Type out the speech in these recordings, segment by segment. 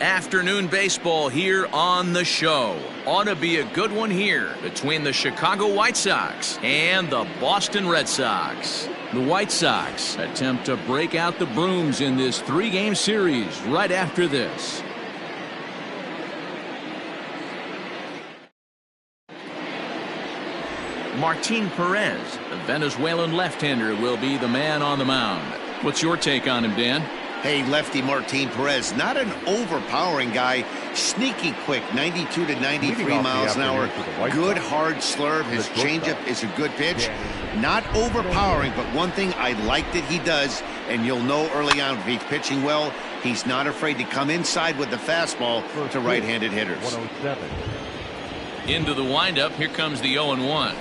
Afternoon baseball here on the show. Ought to be a good one here between the Chicago White Sox and the Boston Red Sox. The White Sox attempt to break out the brooms in this 3-game series right after this. Martin Perez, the Venezuelan left-hander, will be the man on the mound. What's your take on him, Dan? Hey, lefty Martin Perez, not an overpowering guy, sneaky quick, 92 to 93 miles an hour, good hard slurve. His changeup is a good pitch, not overpowering, but one thing I like that he does, and you'll know early on if he's pitching well, he's not afraid to come inside with the fastball to right-handed hitters. Into the windup, here comes the 0-1.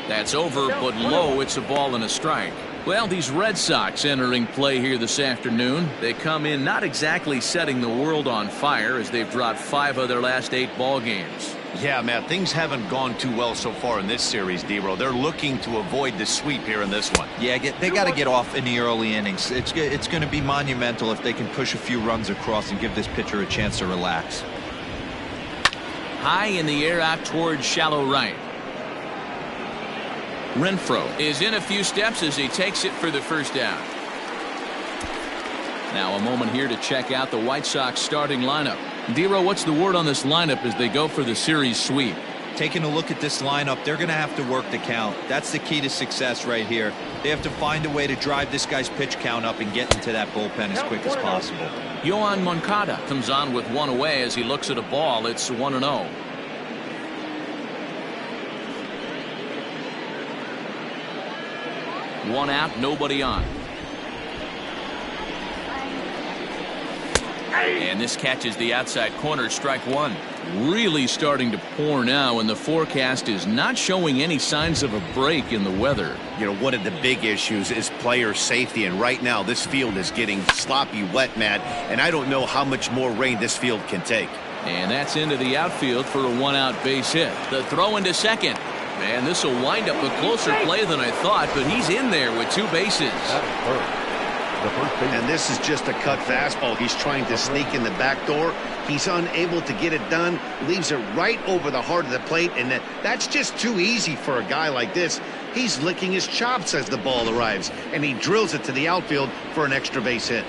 That's over, but low. It's a ball and a strike. Well, these Red Sox entering play here this afternoon. They come in not exactly setting the world on fire as they've dropped 5 of their last 8 ball games. Yeah, Matt, things haven't gone too well so far in this series, D-Row. They're looking to avoid the sweep here in this one. Yeah, they got to get off in the early innings. It's going to be monumental if they can push a few runs across and give this pitcher a chance to relax. High in the air out towards shallow right. Renfroe is in a few steps as he takes it for the first down. Now a moment here to check out the White Sox starting lineup. D-Row, what's the word on this lineup as they go for the series sweep? Taking a look at this lineup, they're going to have to work the count. That's the key to success right here. They have to find a way to drive this guy's pitch count up and get into that bullpen as quick as possible. Yoan Moncada comes on with one away as he looks at a ball. It's 1-0. One out, nobody on. And this catches the outside corner, strike one. Really starting to pour now, and the forecast is not showing any signs of a break in the weather. You know, one of the big issues is player safety, and right now this field is getting sloppy wet, Matt, and I don't know how much more rain this field can take. And that's into the outfield for a one-out base hit. The throw into second. Man, this will wind up a closer play than I thought, but he's in there with 2 bases. And this is just a cut fastball. He's trying to sneak in the back door. He's unable to get it done. Leaves it right over the heart of the plate, and that's just too easy for a guy like this. He's licking his chops as the ball arrives, and he drills it to the outfield for an extra base hit.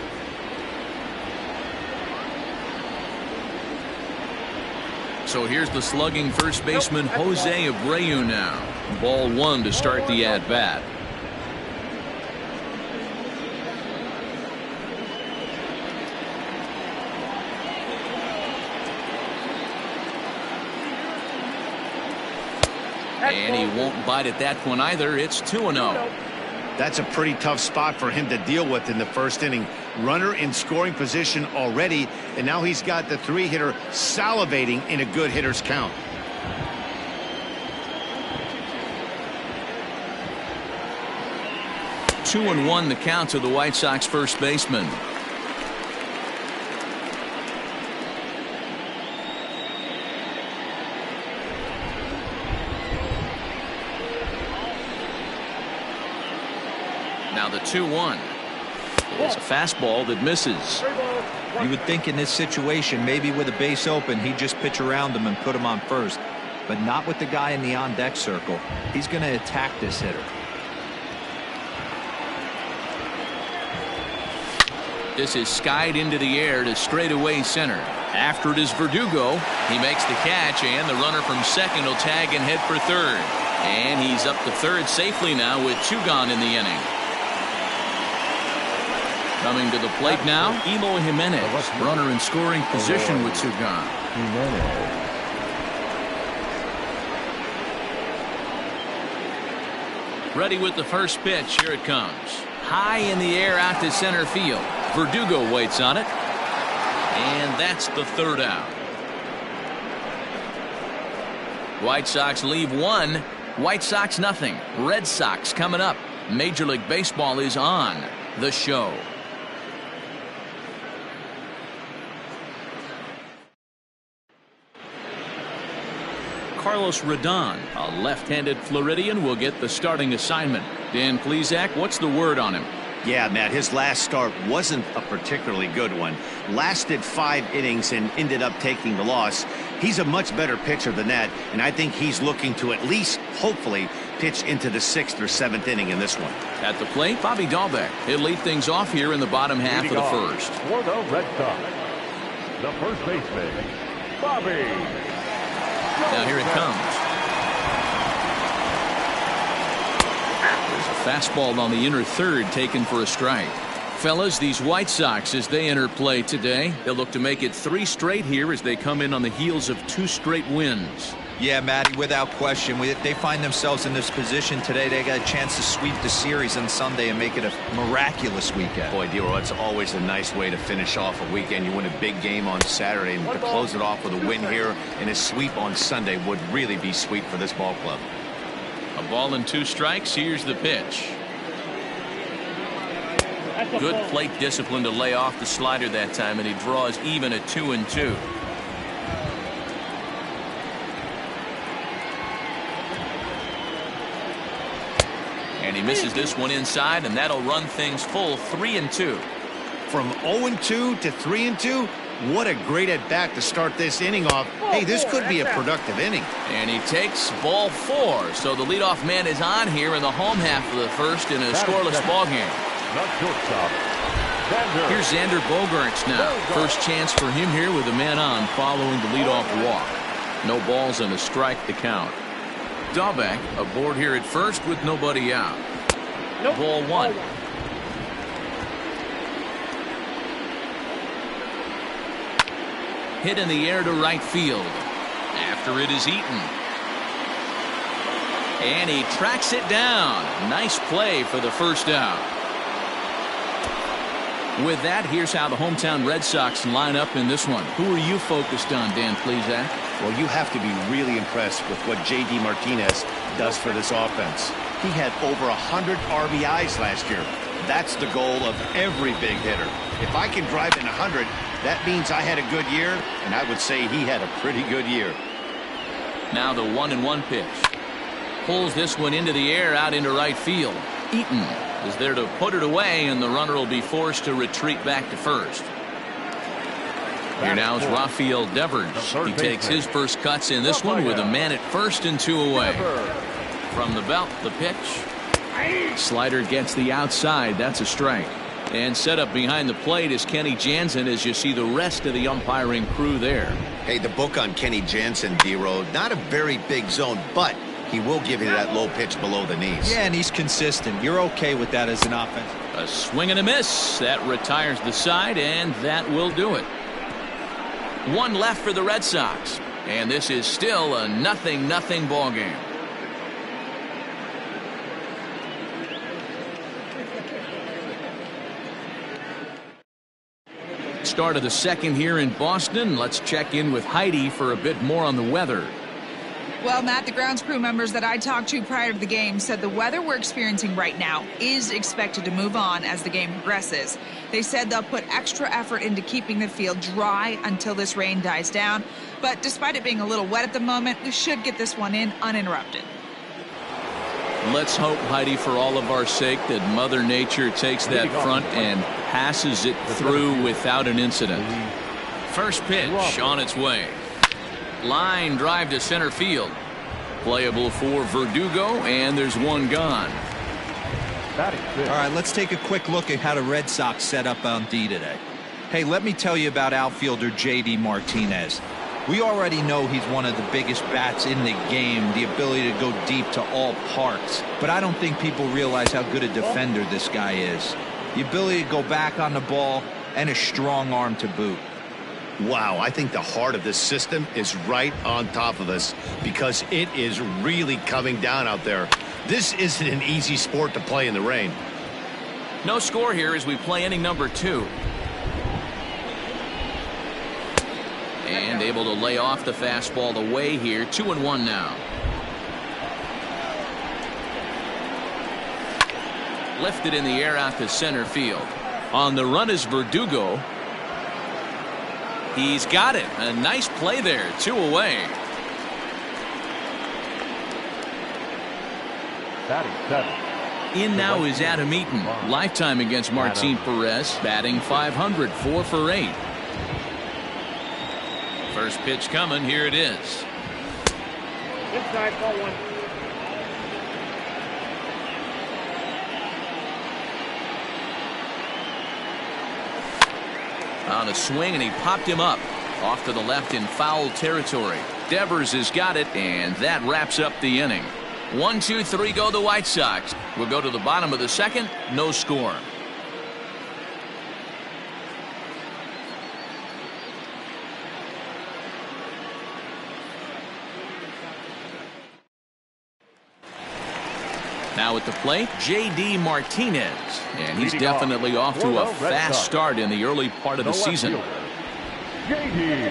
So here's the slugging first baseman Jose Abreu now. Ball 1 to start the at-bat. And he won't bite at that one either. It's 2-0. That's a pretty tough spot for him to deal with in the first inning. Runner in scoring position already, and now he's got the 3-hitter salivating in a good hitter's count. Two and 1 the count to the White Sox first baseman. Now the 2-1. It's a fastball that misses. You would think in this situation, maybe with a base open, he'd just pitch around him and put him on first. But not with the guy in the on-deck circle. He's going to attack this hitter. This is skied into the air to straightaway center. After it is Verdugo. He makes the catch, and the runner from second will tag and head for third. And he's up to third safely now with 2 gone in the inning. Coming to the plate now, Eloy Jimenez, runner in scoring position with 2 gone. Ready with the first pitch. Here it comes. High in the air out to center field. Verdugo waits on it. And that's the 3rd out. White Sox leave 1. White Sox nothing. Red Sox coming up. Major League Baseball is on the show. Carlos Rodon, a left-handed Floridian, will get the starting assignment. Dan Plesac, what's the word on him? Yeah, Matt, his last start wasn't a particularly good one. Lasted 5 innings and ended up taking the loss. He's a much better pitcher than that, and I think he's looking to at least, hopefully, pitch into the 6th or 7th inning in this one. At the plate, Bobby Dahlbeck. He'll lead things off here in the bottom half of the first. For the Red Sox, the first baseman, Bobby. Now here it comes. There's a fastball on the inner third taken for a strike. Fellas, these White Sox, as they enter play today, they'll look to make it 3 straight here as they come in on the heels of 2 straight wins. Yeah, Matty, without question. They find themselves in this position today. They got a chance to sweep the series on Sunday and make it a miraculous weekend. Boy, Dero, it's always a nice way to finish off a weekend. You win a big game on Saturday, and to close it off with a win here and a sweep on Sunday would really be sweet for this ball club. A ball and 2 strikes. Here's the pitch. Good plate discipline to lay off the slider that time, and he draws even at 2-2. And he misses this one inside, and that'll run things full 3-2. From 0-2 to 3-2, what a great at-bat to start this inning off. Hey, this could be a productive inning. And he takes ball 4, so the leadoff man is on here in the home half of the first in a scoreless ball game. Here's Xander Bogaerts now. First chance for him here with a man on following the leadoff walk. No balls and a strike to count. Dahlbeck aboard here at first with nobody out. Ball 1. Hit in the air to right field. After it is Eaton. And he tracks it down. Nice play for the first out. With that, here's how the hometown Red Sox line up in this one. Who are you focused on, Dan Plesac? Well, you have to be really impressed with what J.D. Martinez does for this offense. He had over 100 RBIs last year. That's the goal of every big hitter. If I can drive in 100, that means I had a good year, and I would say he had a pretty good year. Now the 1-1 pitch. Pulls this one into the air out into right field. Eaton is there to put it away, and the runner will be forced to retreat back to first. Here now is Rafael Devers. He takes his first cuts in this one with a man at first and 2 away. From the belt, the pitch. Slider gets the outside. That's a strike. And set up behind the plate is Kenny Jansen as you see the rest of the umpiring crew there. Hey, the book on Kenny Jansen, D-Road, not a very big zone, but he will give you that low pitch below the knees. Yeah, and he's consistent. You're okay with that as an offense. A swing and a miss. That retires the side, and that will do it. 1 left for the Red Sox. And this is still a 0-0 ball game. Start of the second here in Boston. Let's check in with Heidi for a bit more on the weather. Well, Matt, the grounds crew members that I talked to prior to the game said the weather we're experiencing right now is expected to move on as the game progresses. They said they'll put extra effort into keeping the field dry until this rain dies down. But despite it being a little wet at the moment, we should get this one in uninterrupted. Let's hope, Heidi, for all of our sake, that Mother Nature takes that front and passes it through without an incident. First pitch on its way. Line drive to center field. Playable for Verdugo, and there's one gone. All right, let's take a quick look at how the Red Sox set up on D today. Hey, let me tell you about outfielder J.D. Martinez. We already know he's one of the biggest bats in the game, the ability to go deep to all parks. But I don't think people realize how good a defender this guy is. The ability to go back on the ball and a strong arm to boot. Wow, I think the heart of this system is right on top of us because it is really coming down out there. This isn't an easy sport to play in the rain. No score here as we play inning number 2. And able to lay off the fastball away here. 2-1 now. Lifted in the air out to center field. On the run is Verdugo. He's got it. A nice play there. 2 away. Batting 7, In now is Adam Eaton. Lifetime against Martin Perez, batting .500, 4 for 8. First pitch coming. Here it is. Inside, ball 1. On a swing, and he popped him up off to the left in foul territory. Devers has got it, and that wraps up the inning. 1, 2, 3 go the White Sox. We'll go to the bottom of the second. No score. Now at the plate, J.D. Martinez. And he's definitely off to a fast start in the early part of the season. J.D.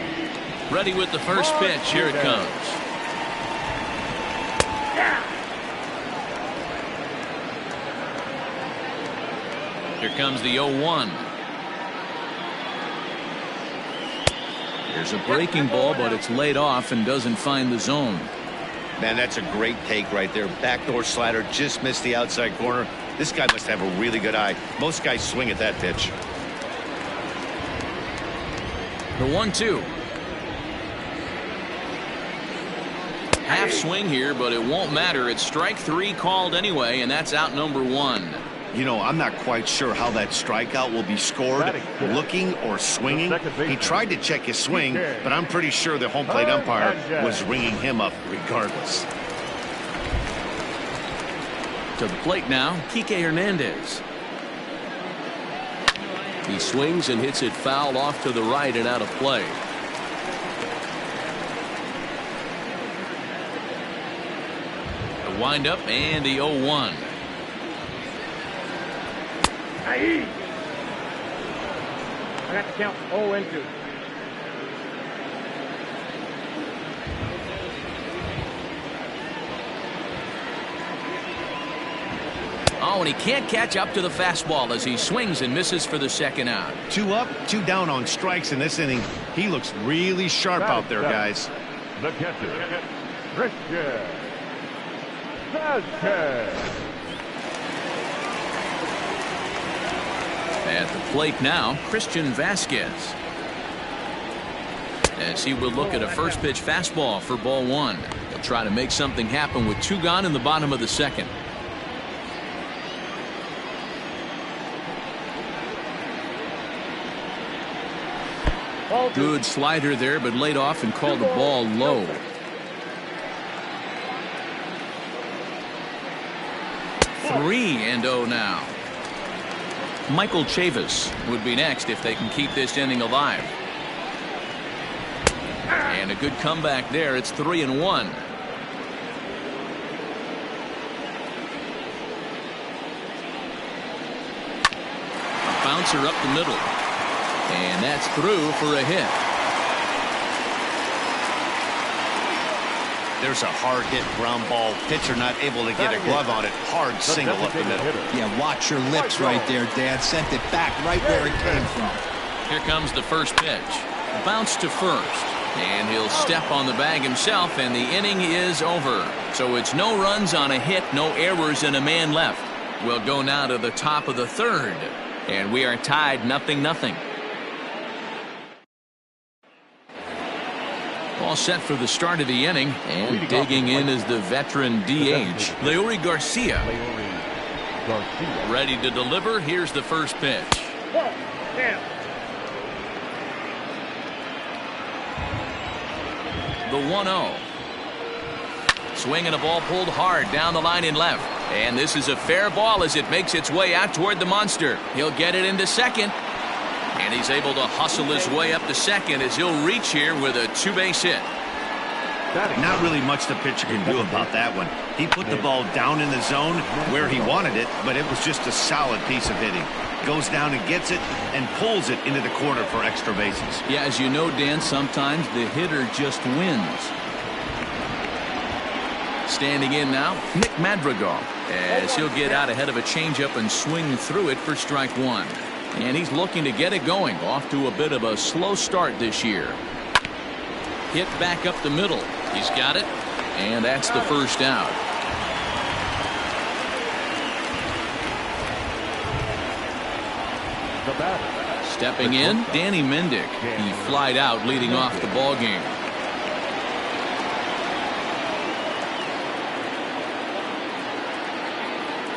Ready with the first pitch. Here it comes. Here comes the 0-1. Here's a breaking ball, but it's laid off and doesn't find the zone. Man, that's a great take right there. Backdoor slider, just missed the outside corner. This guy must have a really good eye. Most guys swing at that pitch. The 1-2. Half swing here, but it won't matter. It's strike 3 called anyway, and that's out number 1. You know, I'm not quite sure how that strikeout will be scored, looking or swinging. He tried to check his swing, but I'm pretty sure the home plate umpire was ringing him up regardless. To the plate now, Kike Hernandez. He swings and hits it foul off to the right and out of play. The windup and the 0-1. I got to count 0-2. Oh, and he can't catch up to the fastball as he swings and misses for the second out. 2 up, 2 down on strikes in this inning. He looks really sharp out there, guys. The catcher, Christian Vazquez. At the plate now, Christian Vazquez. As he will look at a first pitch fastball for ball 1. He'll try to make something happen with 2 gone in the bottom of the second. Good slider there, but laid off and called the ball low. Three and 0 now. Michael Chavis would be next if they can keep this inning alive. And a good comeback there. It's 3-1. A bouncer up the middle. And that's through for a hit. There's a hard hit ground ball. Pitcher not able to get a glove on it. Hard single up the middle. Yeah, watch your lips right there, Dan. Sent it back right where it came from. Here comes the first pitch. Bounce to first. And he'll step on the bag himself, and the inning is over. So it's no runs on a hit, no errors, and a man left. We'll go now to the top of the third. And we are tied 0-0. All set for the start of the inning, and digging in is the veteran DH, Leury Garcia. Ready to deliver. Here's the first pitch. The 1-0. Swing and a ball pulled hard down the line in left. And this is a fair ball as it makes its way out toward the monster. He'll get it into second. And he's able to hustle his way up to second as he'll reach here with a 2-base hit. Not really much the pitcher can do about that one. He put the ball down in the zone where he wanted it, but it was just a solid piece of hitting. Goes down and gets it and pulls it into the corner for extra bases. Yeah, as you know, Dan, sometimes the hitter just wins. Standing in now, Nick Madrigal, as he'll get out ahead of a changeup and swing through it for strike 1. And he's looking to get it going. Off to a bit of a slow start this year. Hit back up the middle. He's got it. And that's the first out. The batter. Stepping in, Danny Mendick. He flied out leading off the ball game.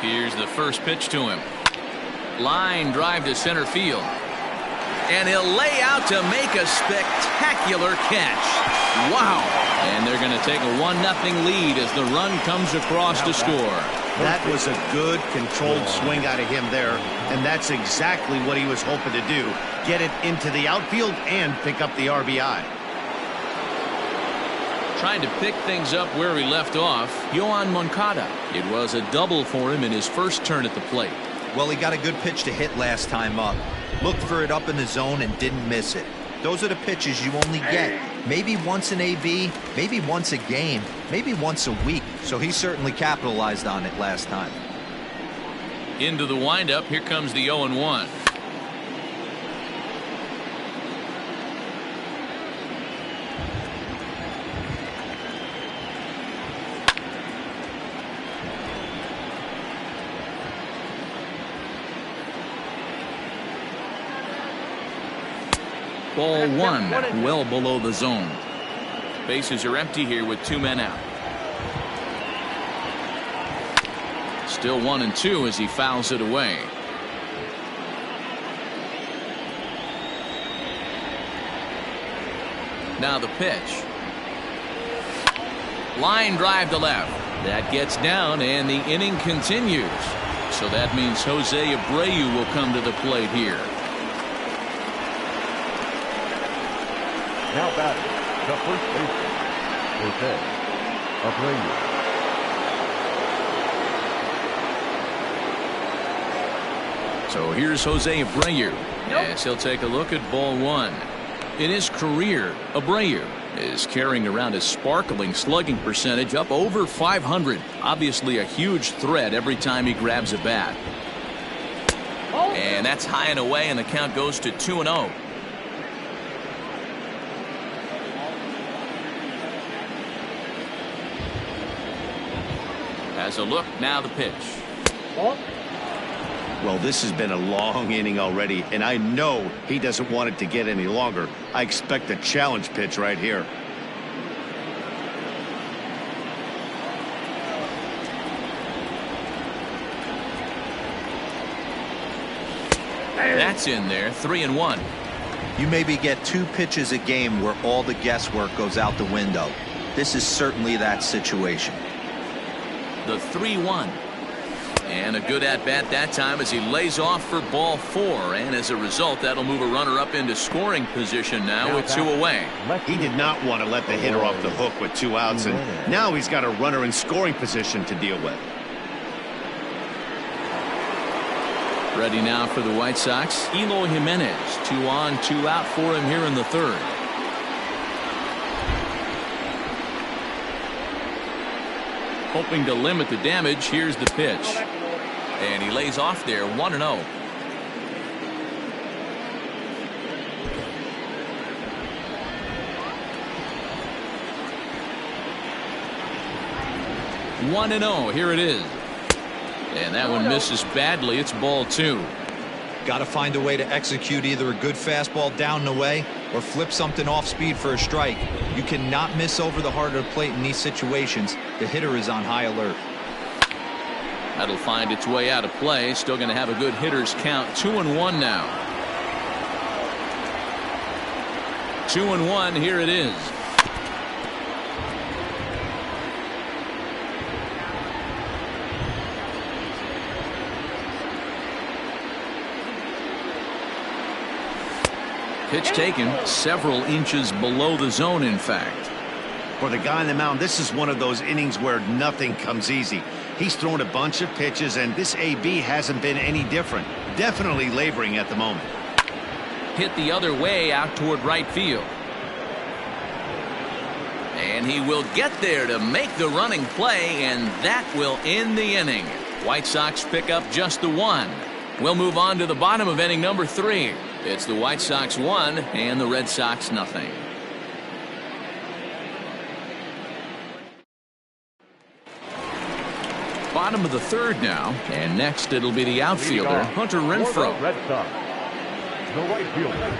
Here's the first pitch to him. Line drive to center field. And he'll lay out to make a spectacular catch. Wow. And they're going to take a 1-0 lead as the run comes across to score. That was a good controlled swing out of him there, and that's exactly what he was hoping to do. Get it into the outfield and pick up the RBI. Trying to pick things up where he left off, Yoan Moncada. It was a double for him in his first turn at the plate. Well, he got a good pitch to hit last time up. Looked for it up in the zone and didn't miss it. Those are the pitches you only get maybe once in AB, maybe once a game, maybe once a week. So he certainly capitalized on it last time. Into the windup, here comes the 0-1. Ball one, well below the zone. Bases are empty here with 2 men out. Still 1-2 as he fouls it away. Now the pitch. Line drive to left. That gets down and the inning continues. So that means Jose Abreu will come to the plate here. Now batting, the first baseman, Jose Abreu. So here's Jose Abreu as he'll take a look at ball one. In his career, Abreu is carrying around a sparkling slugging percentage up over 500. Obviously a huge threat every time he grabs a bat. And that's high and away, and the count goes to 2-0. As a look, now the pitch. Well, this has been a long inning already, and I know he doesn't want it to get any longer. I expect a challenge pitch right here. That's in there, 3-1. You maybe get 2 pitches a game where all the guesswork goes out the window. This is certainly that situation. The 3-1. And a good at-bat that time as he lays off for ball 4. And as a result, that'll move a runner up into scoring position now with 2 away. He did not want to let the hitter off the hook with 2 outs, and now he's got a runner in scoring position to deal with. Ready now for the White Sox, Eloy Jimenez. 2 on, 2 out for him here in the third. Hoping to limit the damage, here's the pitch. And he lays off there, 1-0. Here it is. And that one misses badly. It's ball 2. Got to find a way to execute either a good fastball down the way or flip something off speed for a strike. You cannot miss over the heart of the plate in these situations. The hitter is on high alert. That'll find its way out of play. Still going to have a good hitter's count. 2-1 now. 2-1. Here it is. Pitch taken several inches below the zone, in fact. For the guy on the mound, this is one of those innings where nothing comes easy. He's thrown a bunch of pitches, and this AB hasn't been any different. Definitely laboring at the moment. Hit the other way out toward right field. And he will get there to make the running play, and that will end the inning. White Sox pick up just the 1. We'll move on to the bottom of inning number 3. It's the White Sox 1 and the Red Sox 0. Bottom of the third now, and next it'll be the outfielder, Hunter Renfroe. The right fielder.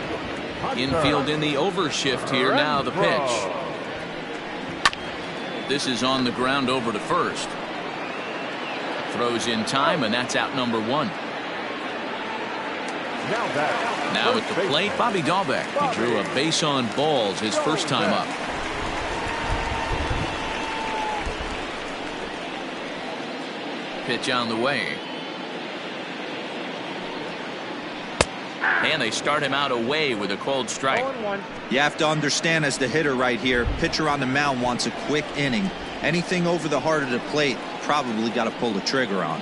Infield in the overshift here. Now the pitch. This is on the ground over to first. Throws in time, and that's out number one. Now at the plate, Bobby Dalbec. He drew a base on balls his first time up. Pitch on the way. And they start him out away with a cold strike. You have to understand, as the hitter right here, pitcher on the mound wants a quick inning. Anything over the heart of the plate, probably got to pull the trigger on.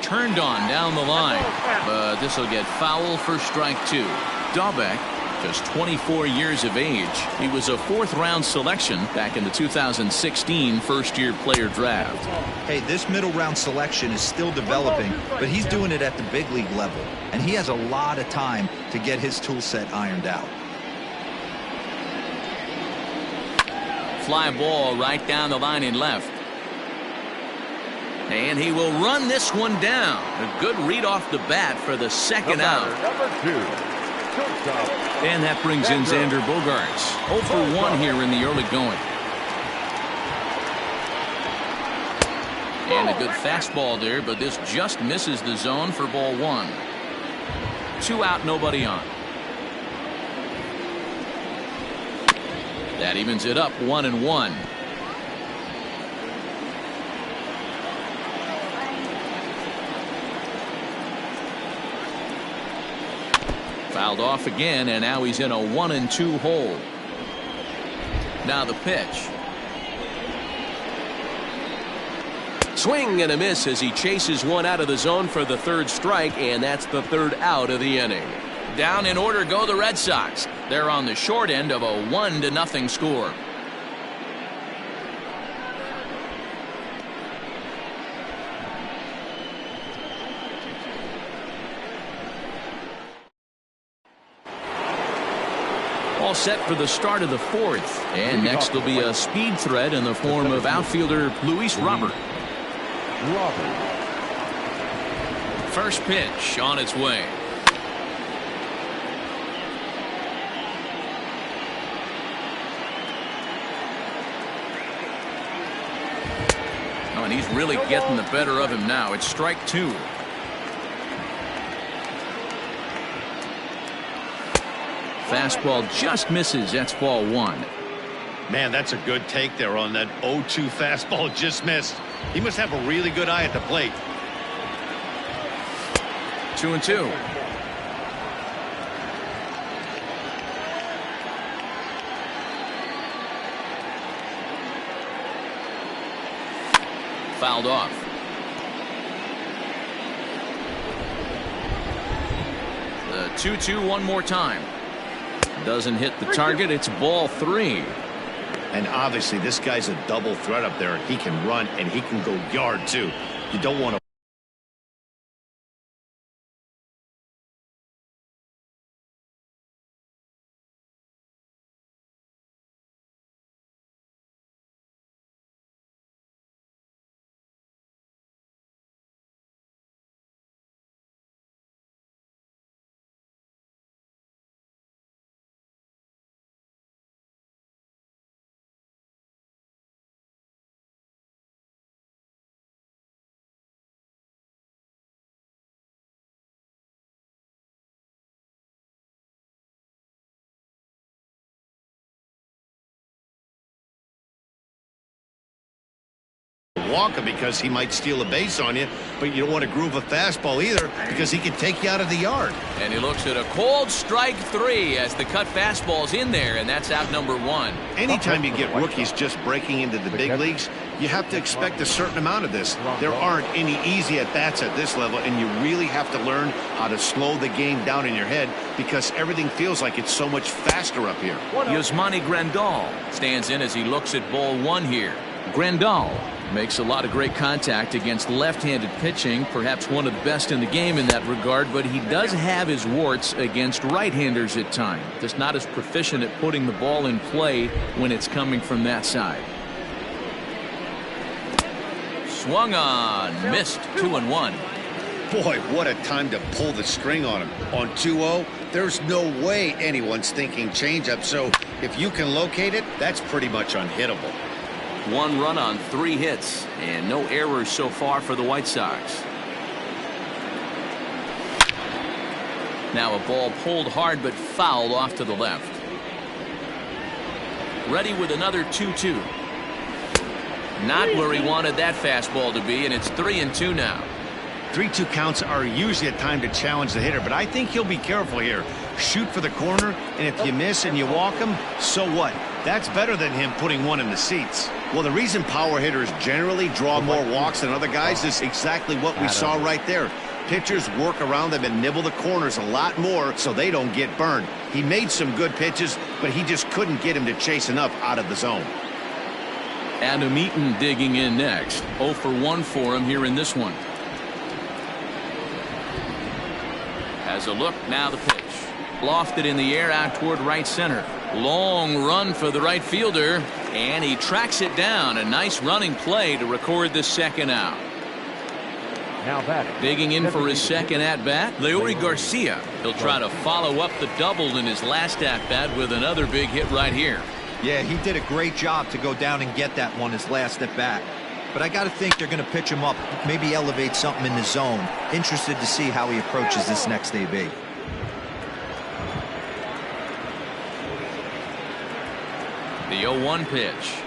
Turned on down the line, but this will get foul for strike two. Dalbec, just 24 years of age. He was a fourth-round selection back in the 2016 first-year player draft. Hey, this middle-round selection is still developing, but he's doing it at the big league level, and he has a lot of time to get his tool set ironed out. Fly ball right down the line in left. And he will run this one down. A good read off the bat for the second out. Number 2. And that brings in Xander Bogaerts. 0 for 1 here in the early going. And a good fastball there, but this just misses the zone for ball one. 2 out, nobody on. That evens it up 1-1. Fouled off again, and now he's in a 1-2 hole. Now the pitch. Swing and a miss as he chases one out of the zone for the third strike, and that's the third out of the inning. Down in order go the Red Sox. They're on the short end of a 1-0 score. All set for the start of the fourth. And next will be a speed threat in the form of outfielder Luis Robert. First pitch on its way. Oh, and he's really getting the better of him now. It's strike two. Fastball just misses. That's ball one. Man, that's a good take there on that 0-2 fastball just missed. He must have a really good eye at the plate. 2-2. Fouled off. The 2-2 one more time. Doesn't hit the target. It's ball three. And obviously this guy's a double threat up there. He can run and he can go yard too. You don't want to. Walker because he might steal a base on you, but you don't want to groove a fastball either because he can take you out of the yard. And he looks at a cold strike three as the cut fastball's in there, and that's out number one. Anytime you get rookies just breaking into the big leagues, you have to expect a certain amount of this. There aren't any easy at-bats at this level, and you really have to learn how to slow the game down in your head because everything feels like it's so much faster up here. Yasmani Grandal stands in as he looks at ball one here. Grandal makes a lot of great contact against left-handed pitching, perhaps one of the best in the game in that regard, but he does have his warts against right-handers at times. Just not as proficient at putting the ball in play when it's coming from that side. Swung on, missed, 2-1. Boy, what a time to pull the string on him. On 2-0, there's no way anyone's thinking changeup. So if you can locate it, that's pretty much unhittable. 1 run on 3 hits and no errors so far for the White Sox. Now a ball pulled hard but fouled off to the left. Ready with another 2-2. Not where he wanted that fastball to be, and it's 3-2 now. 3-2 counts are usually a time to challenge the hitter, but I think he'll be careful here. Shoot for the corner, and if you miss and you walk him, so what? That's better than him putting one in the seats. Well, the reason power hitters generally draw more walks than other guys is exactly what we saw right there. Pitchers work around them and nibble the corners a lot more so they don't get burned. He made some good pitches, but he just couldn't get him to chase enough out of the zone. Adam Eaton digging in next. 0 for 1 for him here in this one. Has a look, now the pitch. Lofted in the air out toward right center. Long run for the right fielder, and he tracks it down. A nice running play to record the second out. Now batting. Digging in for his second at-bat, Leury Garcia. He'll try to follow up the double in his last at-bat with another big hit right here. Yeah, he did a great job to go down and get that one his last at-bat. But I got to think they're going to pitch him up, maybe elevate something in the zone. Interested to see how he approaches this next AB. The 0-1 pitch.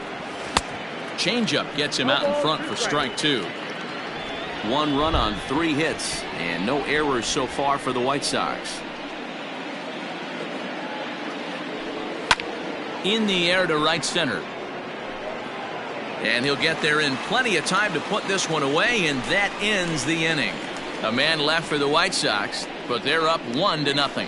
Changeup gets him out in front for strike 2. 1 run on 3 hits and no errors so far for the White Sox. In the air to right center. And he'll get there in plenty of time to put this one away, and that ends the inning. A man left for the White Sox, but they're up 1-0.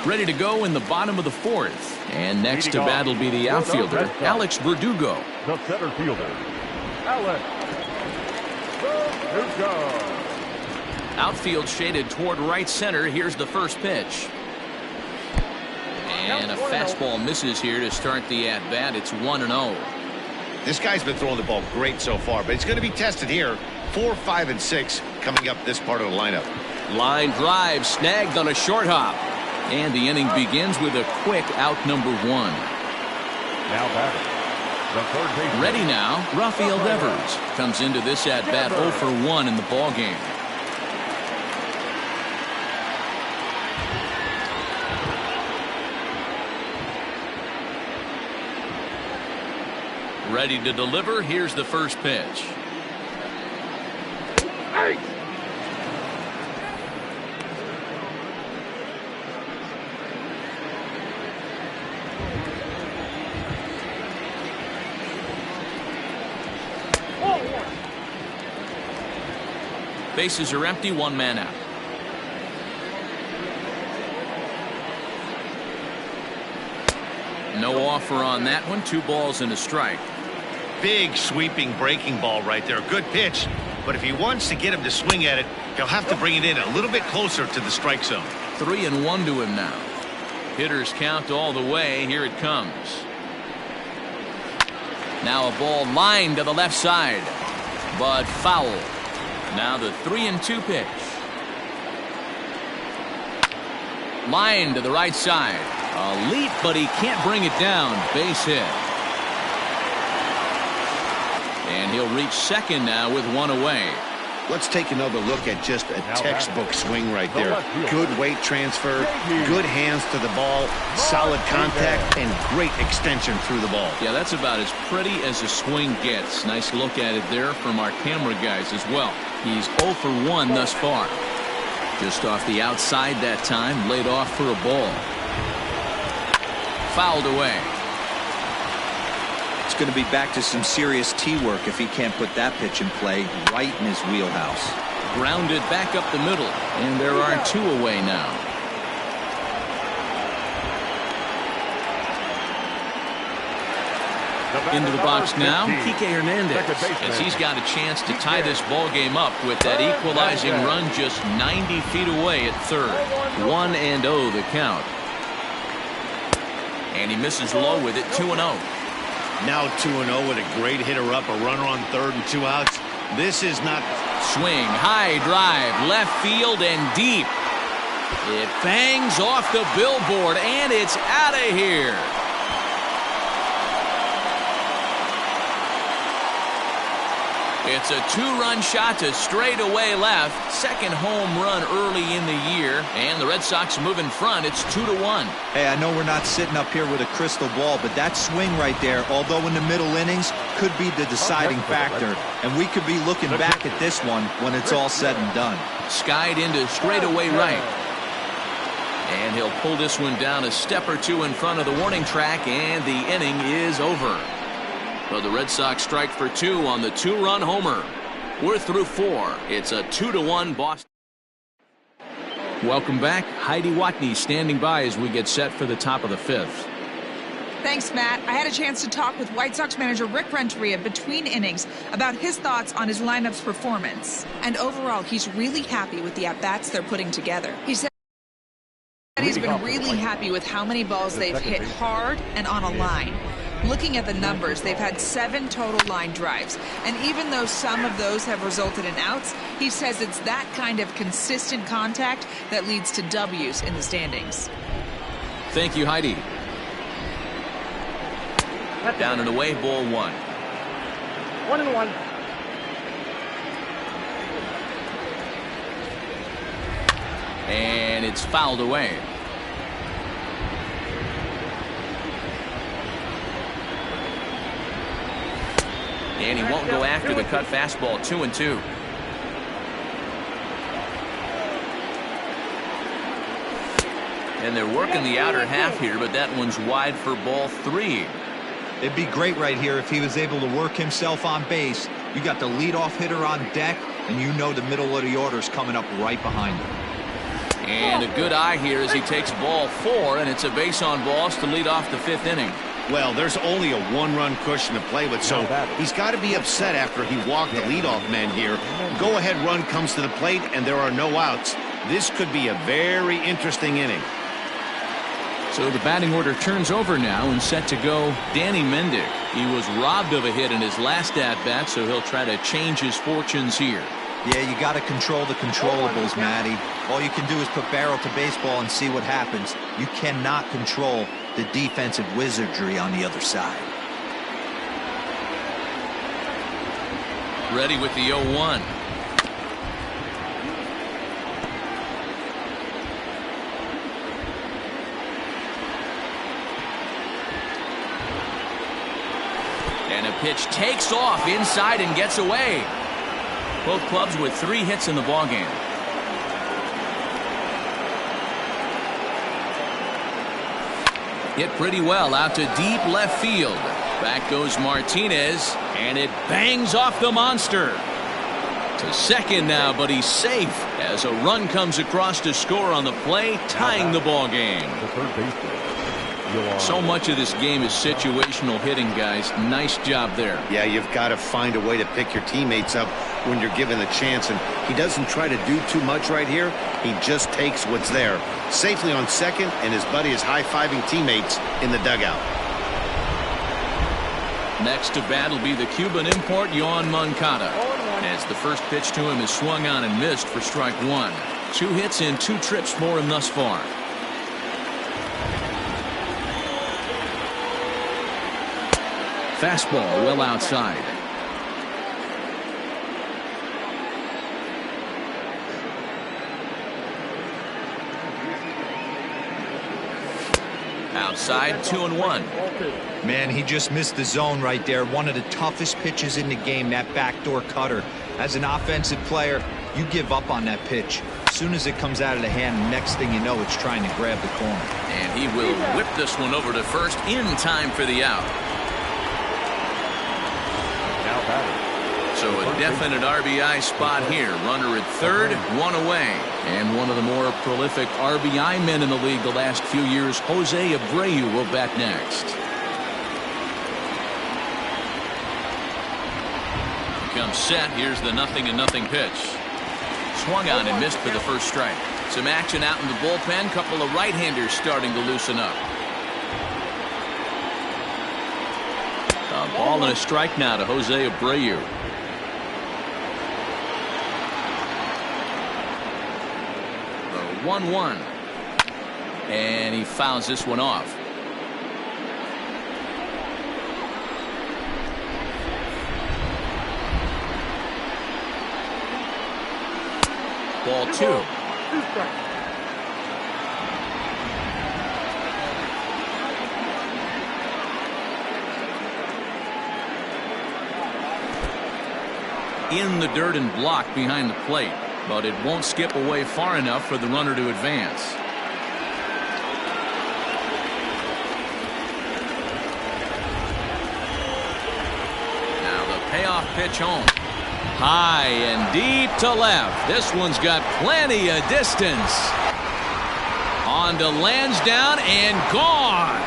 Ready to go in the bottom of the 4th. And next to bat will be the outfielder, Alex Verdugo. The center fielder, Alex Verdugo. Outfield shaded toward right center. Here's the first pitch. And a fastball misses here to start the at-bat. It's 1-0. This guy's been throwing the ball great so far, but it's going to be tested here. 4, 5, and 6 coming up this part of the lineup. Line drive snagged on a short hop. And the inning begins with a quick out number 1. Now batting. The third baseman. Ready now, Rafael Devers comes into this at-bat 0 for 1 in the ballgame. Ready to deliver. Here's the first pitch. Hey. Bases are empty, 1 man out. No offer on that one. 2 balls and a strike. Big sweeping breaking ball right there. Good pitch, but if he wants to get him to swing at it, he'll have to bring it in a little bit closer to the strike zone. 3-1 to him now. Hitters count all the way. Here it comes. Now a ball lined to the left side, but foul. Now the 3-2 pitch. Line to the right side. A leap, but he can't bring it down. Base hit. And he'll reach second now with 1 away. Let's take another look at just a textbook swing right there. Good weight transfer, good hands to the ball, solid contact, and great extension through the ball. Yeah, that's about as pretty as a swing gets. Nice look at it there from our camera guys as well. He's 0 for 1 thus far. Just off the outside that time, laid off for a ball. Fouled away. It's going to be back to some serious tee work if he can't put that pitch in play right in his wheelhouse. Grounded back up the middle, and there are 2 away now. Into the box now, Kike Hernandez, as he's got a chance to tie this ball game up with that equalizing run just 90 feet away at third. 1-0 the count. And he misses low with it, 2-0. Now 2-0 with a great hitter up, a runner on third and 2 outs. This is not... Swing, high drive, left field and deep. It bangs off the billboard, and it's out of here. It's a 2-run shot to straightaway left. Second home run early in the year. And the Red Sox move in front. It's 2-1. Hey, I know we're not sitting up here with a crystal ball, but that swing right there, although in the middle innings, could be the deciding factor. And we could be looking back at this one when it's all said and done. Skied into straightaway right. And he'll pull this one down a step or two in front of the warning track, and the inning is over. But the Red Sox strike for 2 on the 2-run homer. We're through 4. It's a 2-1 Boston. Welcome back. Heidi Watney standing by as we get set for the top of the 5th. Thanks, Matt. I had a chance to talk with White Sox manager Rick Renteria between innings about his thoughts on his lineup's performance. And overall, he's really happy with the at-bats they're putting together. He said he's been really happy with how many balls they've hit hard and on a line. Looking at the numbers, they've had 7 total line drives. And even though some of those have resulted in outs, he says it's that kind of consistent contact that leads to W's in the standings. Thank you, Heidi. Down and away, ball 1. 1-1. And it's fouled away. And he won't go after the cut fastball. 2-2. And they're working the outer half here, but that one's wide for ball 3. It'd be great right here if he was able to work himself on base. You got the leadoff hitter on deck, and you know the middle of the order is coming up right behind him. And a good eye here as he takes ball 4, and it's a base on balls to lead off the 5th inning. Well, there's only a 1-run cushion to play with, so he's got to be upset after he walked the leadoff man here. Go-ahead run comes to the plate, and there are no outs. This could be a very interesting inning. So the batting order turns over now, and set to go Danny Mendick. He was robbed of a hit in his last at-bat, so he'll try to change his fortunes here. Yeah, you got to control the controllables, Matty. All you can do is put barrel to baseball and see what happens. You cannot control the defensive wizardry on the other side. Ready with the 0-1. And a pitch takes off inside and gets away. Both clubs with 3 hits in the ballgame. Hit pretty well out to deep left field. Back goes Martinez, and it bangs off the monster. To second now, but he's safe as a run comes across to score on the play, tying the ball game. The third baseman. So much of this game is situational hitting, guys. Nice job there. Yeah, you've got to find a way to pick your teammates up when you're given the chance, and he doesn't try to do too much right here. He just takes what's there. Safely on second, and his buddy is high-fiving teammates in the dugout. Next to bat will be the Cuban import, Yoan Moncada. As the first pitch to him is swung on and missed for strike 1. 2 hits in 2 trips for him thus far. Fastball well outside. Outside, 2-1. Man, he just missed the zone right there. One of the toughest pitches in the game, that backdoor cutter. As an offensive player, you give up on that pitch. As soon as it comes out of the hand, next thing you know, it's trying to grab the corner. And he will whip this one over to first in time for the out. So a definite RBI spot here. Runner at third, 1 away. And one of the more prolific RBI men in the league the last few years, Jose Abreu, will bat next. Comes set. Here's the 0-0 pitch. Swung on and missed for the first strike. Some action out in the bullpen. Couple of right-handers starting to loosen up. Ball and a strike now to Jose Abreu. The 1-1. And he fouls this one off. Ball 2. In the dirt and blocked behind the plate, but it won't skip away far enough for the runner to advance. Now the payoff pitch home. High and deep to left. This one's got plenty of distance. On to Lansdowne and gone.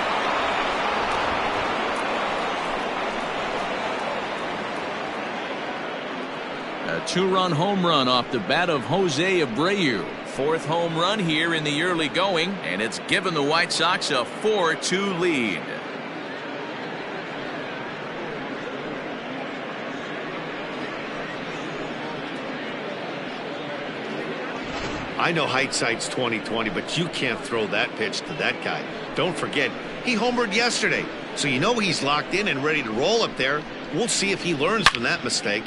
A 2-run home run off the bat of Jose Abreu. 4th home run here in the early going, and it's given the White Sox a 4-2 lead. I know hindsight's 20/20, but you can't throw that pitch to that guy. Don't forget, he homered yesterday, so you know he's locked in and ready to roll up there. We'll see if he learns from that mistake.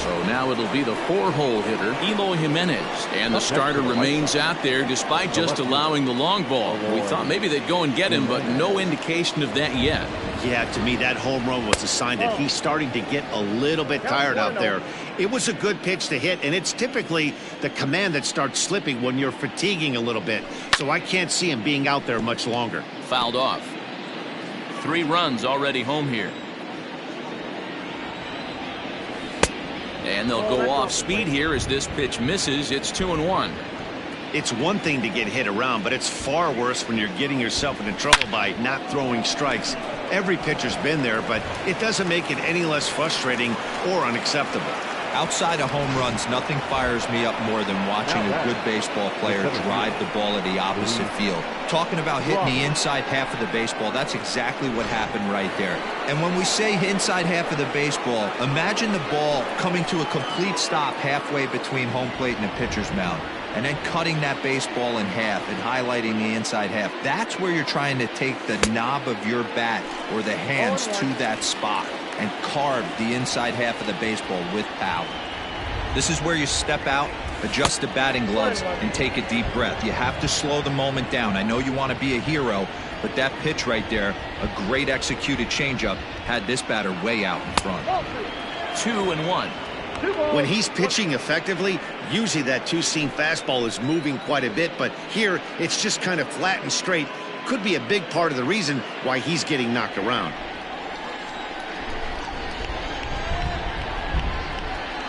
So now it'll be the 4-hole hitter, Eloy Jimenez. And the starter remains out there despite just allowing the long ball. We thought maybe they'd go and get him, but no indication of that yet. Yeah, to me, that home run was a sign that he's starting to get a little bit tired out there. It was a good pitch to hit, and it's typically the command that starts slipping when you're fatiguing a little bit. So I can't see him being out there much longer. Fouled off. 3 runs already home here. And they'll go off speed here as this pitch misses. It's 2-1. It's one thing to get hit around, but it's far worse when you're getting yourself into trouble by not throwing strikes. Every pitcher's been there, but it doesn't make it any less frustrating or unacceptable. Outside of home runs, nothing fires me up more than watching a good baseball player drive the ball at the opposite field. Talking about hitting the inside half of the baseball, that's exactly what happened right there. And when we say inside half of the baseball, imagine the ball coming to a complete stop halfway between home plate and the pitcher's mound, and then cutting that baseball in half and highlighting the inside half. That's where you're trying to take the knob of your bat or the hands to that spot and carve the inside half of the baseball with power. This is where you step out, adjust the batting gloves, and take a deep breath. You have to slow the moment down. I know you want to be a hero, but that pitch right there, a great executed changeup, had this batter way out in front. 2-1. When he's pitching effectively, usually that two-seam fastball is moving quite a bit, but here it's just kind of flat and straight. Could be a big part of the reason why he's getting knocked around.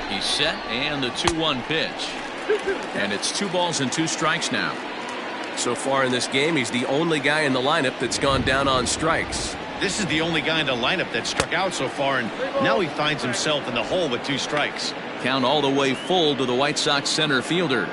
He's set, and the 2-1 pitch. And it's 2 balls and 2 strikes now. So far in this game, he's the only guy in the lineup that's gone down on strikes. This is the only guy in the lineup that struck out so far, and now he finds himself in the hole with 2 strikes. Count all the way full to the White Sox center fielder.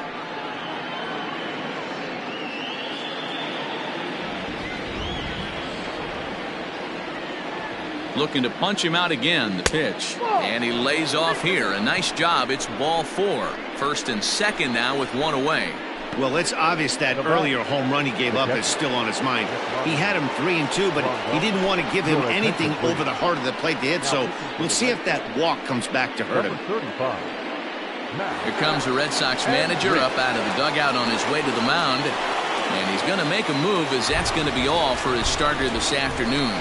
Looking to punch him out again. The pitch, and he lays off here. A nice job. It's ball 4. First and second now with 1 away. Well, it's obvious that earlier home run he gave up is still on his mind. He had him 3-2, but he didn't want to give him anything over the heart of the plate to hit, so we'll see if that walk comes back to hurt him. Here comes the Red Sox manager up out of the dugout on his way to the mound, and he's going to make a move, as that's going to be all for his starter this afternoon.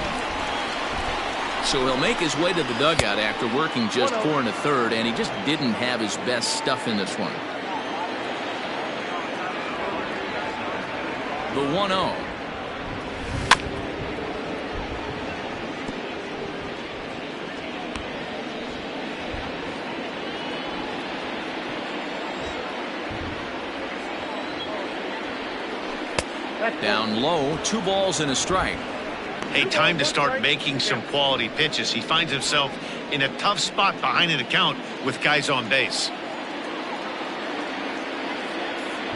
So he'll make his way to the dugout after working just 4 1/3, and he just didn't have his best stuff in this one. The 1-0. Down low, 2 balls and a strike. Hey, time to start making some quality pitches. He finds himself in a tough spot behind an account with guys on base.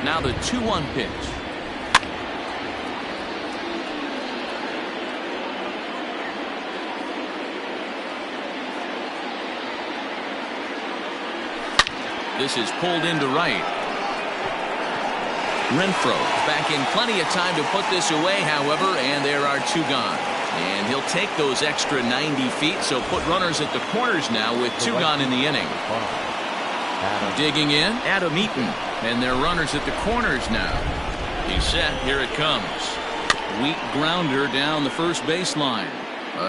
Now the 2-1 pitch. This is pulled into right. Renfroe back in plenty of time to put this away, however, and there are 2 gone. And he'll take those extra 90 feet, so put runners at the corners now with 2 gone in the inning. Digging in, Adam Eaton, and they're runners at the corners now. He's set, here it comes. Weak grounder down the first baseline.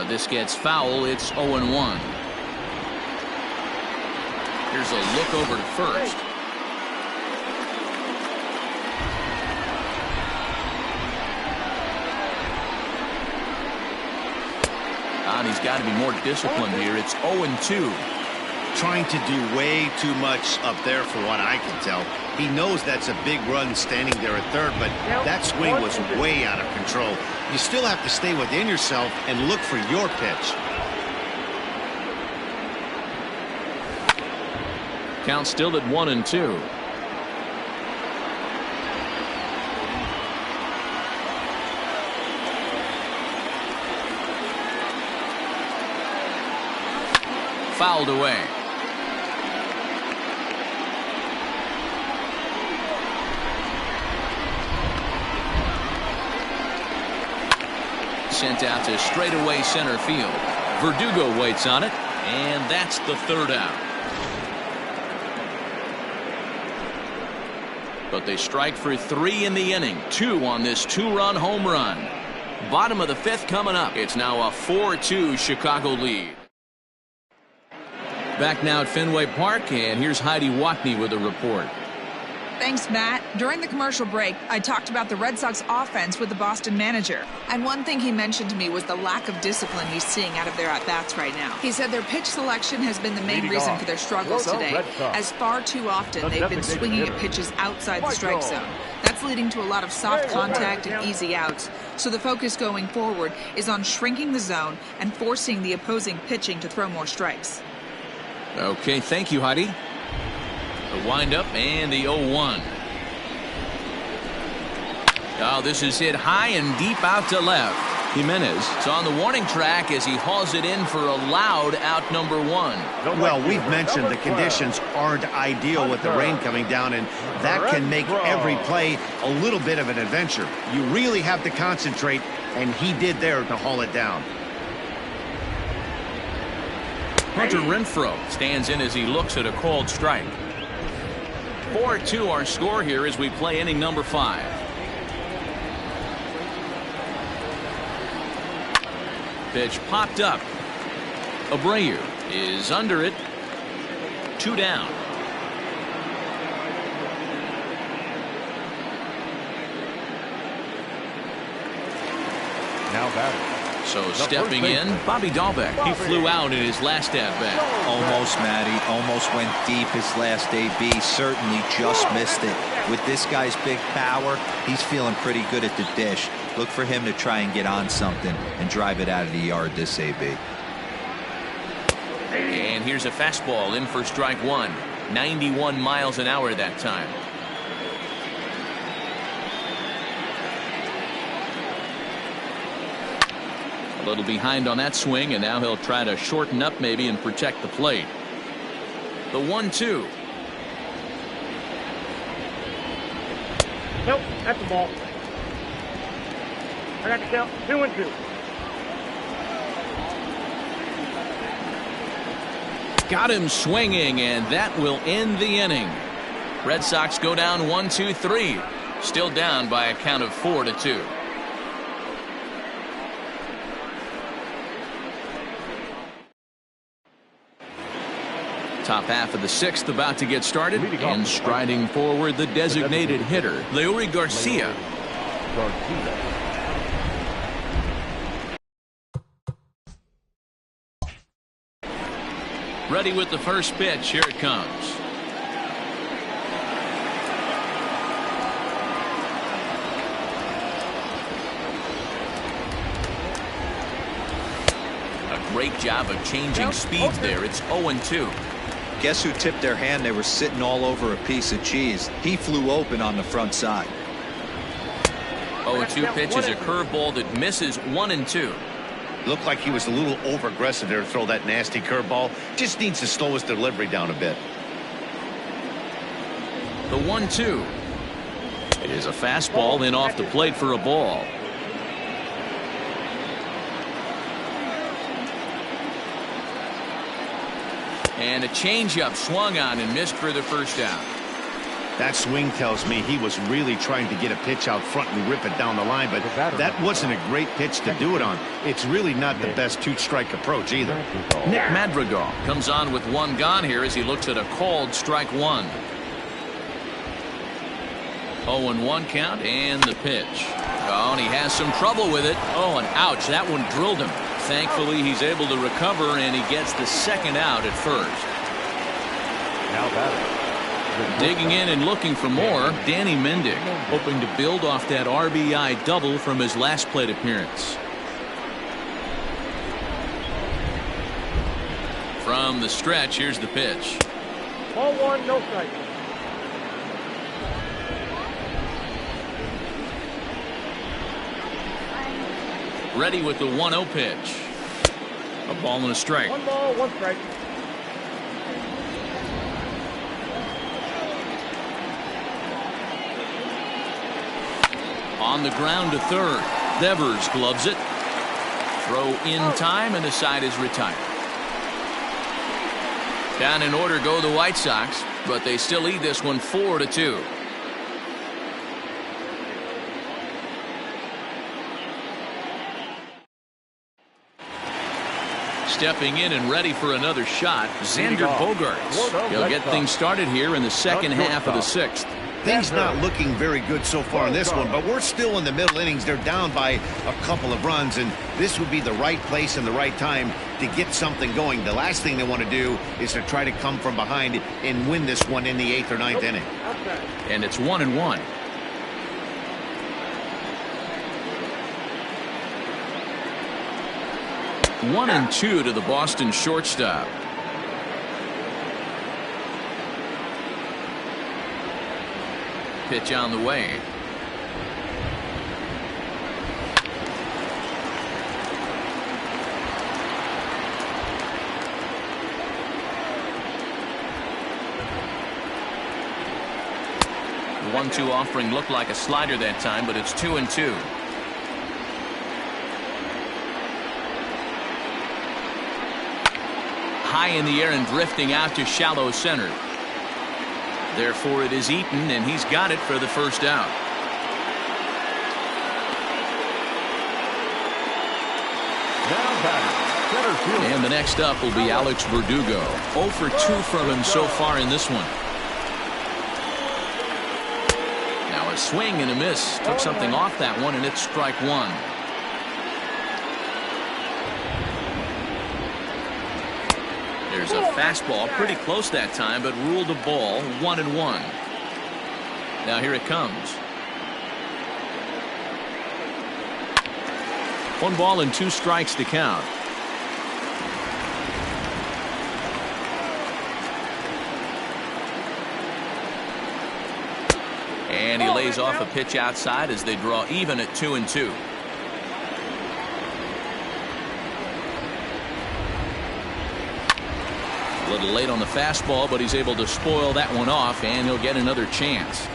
This gets foul, it's 0-1. Here's a look over to first. And he's got to be more disciplined here. It's 0-2. Trying to do way too much up there for what I can tell. He knows that's a big run standing there at third, but that swing was way out of control. You still have to stay within yourself and look for your pitch. Count still at 1-2. Fouled away. Sent out to straightaway center field. Verdugo waits on it, and that's the 3rd out. But they strike for 3 in the inning. 2 on this 2-run home run. Bottom of the 5th coming up. It's now a 4-2 Chicago lead. Back now at Fenway Park, and here's Heidi Watney with a report. Thanks, Matt. During the commercial break, I talked about the Red Sox offense with the Boston manager. And one thing he mentioned to me was the lack of discipline he's seeing out of their at-bats right now. He said their pitch selection has been the main reason for their struggles today, as far too often they've been swinging at pitches outside the strike zone. That's leading to a lot of soft contact and easy outs. So the focus going forward is on shrinking the zone and forcing the opposing pitching to throw more strikes. Okay, thank you, Heidi. The windup and the 0-1. Oh, this is hit high and deep out to left. Jimenez is on the warning track as he hauls it in for a loud out number 1. Well, we've mentioned the conditions aren't ideal with the rain coming down, and that can make every play a little bit of an adventure. You really have to concentrate, and he did there to haul it down. Hunter Renfroe stands in as he looks at a called strike. 4-2 our score here as we play inning number 5. Pitch popped up. Abreu is under it. 2 down. Now batting. So stepping in, Bobby Dahlbeck. He flew out in his last at-bat. Almost, Matty. Almost went deep his last AB. Certainly just missed it. With this guy's big power, he's feeling pretty good at the dish. Look for him to try and get on something and drive it out of the yard this AB. And here's a fastball in for strike 1. 91 miles an hour that time. A little behind on that swing, and now he'll try to shorten up maybe and protect the plate. The 1-2. Nope, that's the ball. I got the count. 2-2. Got him swinging, and that will end the inning. Red Sox go down 1-2-3. Still down by a count of 4-2. Top half of the 6th about to get started, and striding forward the designated hitter, Leury Garcia. Ready with the first pitch. Here it comes. A great job of changing speeds there. It's 0-2. Guess who tipped their hand? They were sitting all over a piece of cheese. He flew open on the front side. 0-2 pitch is a curveball that misses 1-2. Looked like he was a little over aggressive there to throw that nasty curveball. Just needs to slow his delivery down a bit. The 1-2. It is a fastball in off the plate for a ball. And a changeup swung on and missed for the first out. That swing tells me he was really trying to get a pitch out front and rip it down the line, but that wasn't a great pitch to do it on. It's really not the best two-strike approach either. Nick Madrigal comes on with one gone here as he looks at a called strike one. 0-1 count and the pitch. Oh, and he has some trouble with it. Oh, and ouch, that one drilled him. Thankfully, he's able to recover, and he gets the second out at first. Now batting. Digging in and looking for more, Danny Mendick, hoping to build off that RBI double from his last plate appearance. From the stretch, here's the pitch. Ball one, no strike. Ready with the 1-0 pitch. A ball and a strike. 1 ball, 1 strike. On the ground to third. Devers gloves it. Throw in time, and the side is retired. Down in order go the White Sox, but they still lead this one 4-2. Stepping in and ready for another shot, Xander Bogaerts. He'll get things started here in the second half of the 6th. Things not looking very good so far in this one, but we're still in the middle innings. They're down by a couple of runs, and this would be the right place and the right time to get something going. The last thing they want to do is to try to come from behind and win this one in the 8th or 9th inning. And it's 1-1. One and two to the Boston shortstop. Pitch on the way. The 1-2 offering looked like a slider that time, but it's 2-2. High in the air and drifting out to shallow center. Therefore, it is Eaton, and he's got it for the first out. And the next up will be Alex Verdugo. 0 for 2 from him so far in this one. Now a swing and a miss. Took something off that one, and it's strike one. There's a fastball pretty close that time, but ruled a ball. 1-1. Now here it comes. 1 ball and 2 strikes to count. And he lays off a pitch outside as they draw even at 2-2. A little late on the fastball, but he's able to spoil that one off, and he'll get another chance.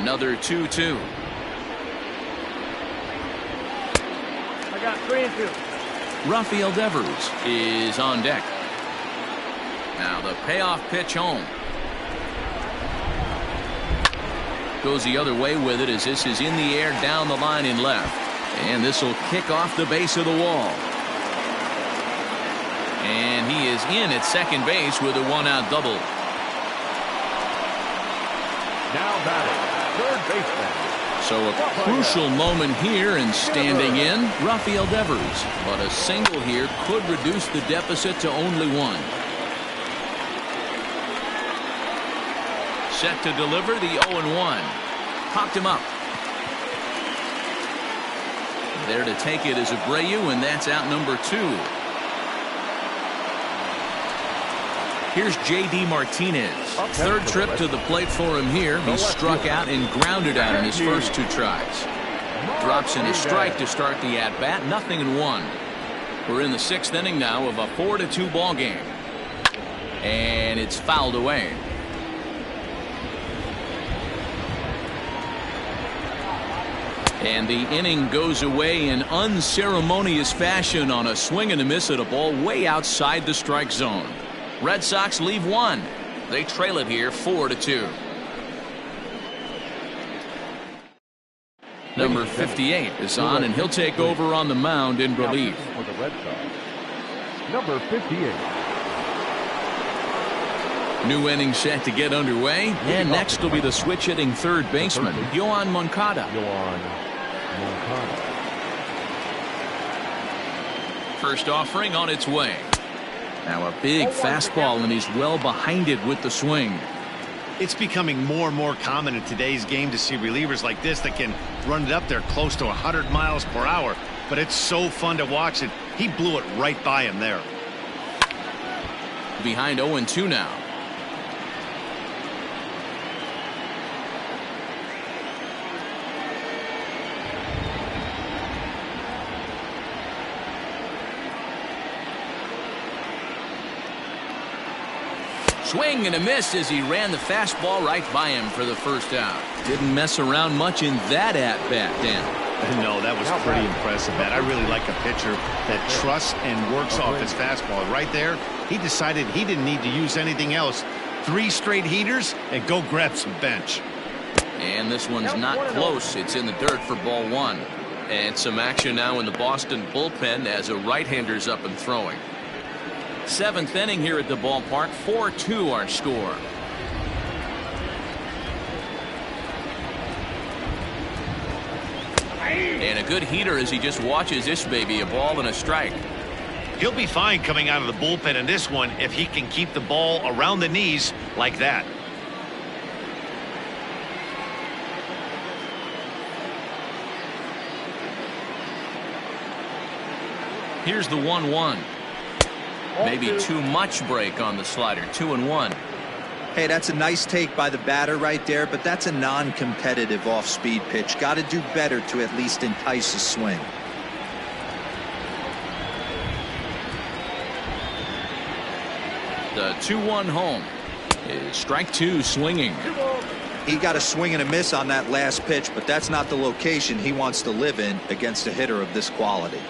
Another 2-2. I got 3-2. Rafael Devers is on deck. Now the payoff pitch home. Goes the other way with it as this is in the air down the line in left. And this will kick off the base of the wall. And he is in at second base with a 1-out double. Now batting. Third baseman. So a crucial moment here, and standing in, Rafael Devers. But a single here could reduce the deficit to only 1. set to deliver the 0-1. Popped him up. There to take it is Abreu, and that's out number 2. Here's J.D. Martinez. Third trip to the plate for him here. He struck out and grounded out in his first 2 tries. Drops in a strike to start the at-bat. 0-1. We're in the 6th inning now of a 4-2 ball game. And it's fouled away. And the inning goes away in unceremonious fashion on a swing and a miss at a ball way outside the strike zone. Red Sox leave 1. They trail it here 4-2. Number 58 is on, and he'll take over on the mound in relief. For the Red Sox, number 58. New inning set to get underway, and next will be the switch-hitting third baseman, Yoan Moncada. First offering on its way. Now a big fastball, and he's well behind it with the swing. It's becoming more and more common in today's game to see relievers like this that can run it up there close to 100 miles per hour. But it's so fun to watch it. He blew it right by him there. Behind 0-2 now. Swing and a miss as he ran the fastball right by him for the first out. Didn't mess around much in that at-bat, Dan. No, that was pretty impressive, man. I really like a pitcher that trusts and works off his fastball. Right there, he decided he didn't need to use anything else. 3 straight heaters and go grab some bench. And this one's not close. It's in the dirt for ball 1. And some action now in the Boston bullpen as a right-hander's up and throwing. 7th inning here at the ballpark. 4-2 our score. And a good heater as he just watches this baby. A ball and a strike. He'll be fine coming out of the bullpen in this one if he can keep the ball around the knees like that. Here's the 1-1. Maybe too much break on the slider. 2-1. Hey, that's a nice take by the batter right there, but that's a non-competitive off-speed pitch. Got to do better to at least entice a swing. The 2-1 home is strike 2 swinging. He got a swing and a miss on that last pitch, but that's not the location he wants to live in against a hitter of this quality.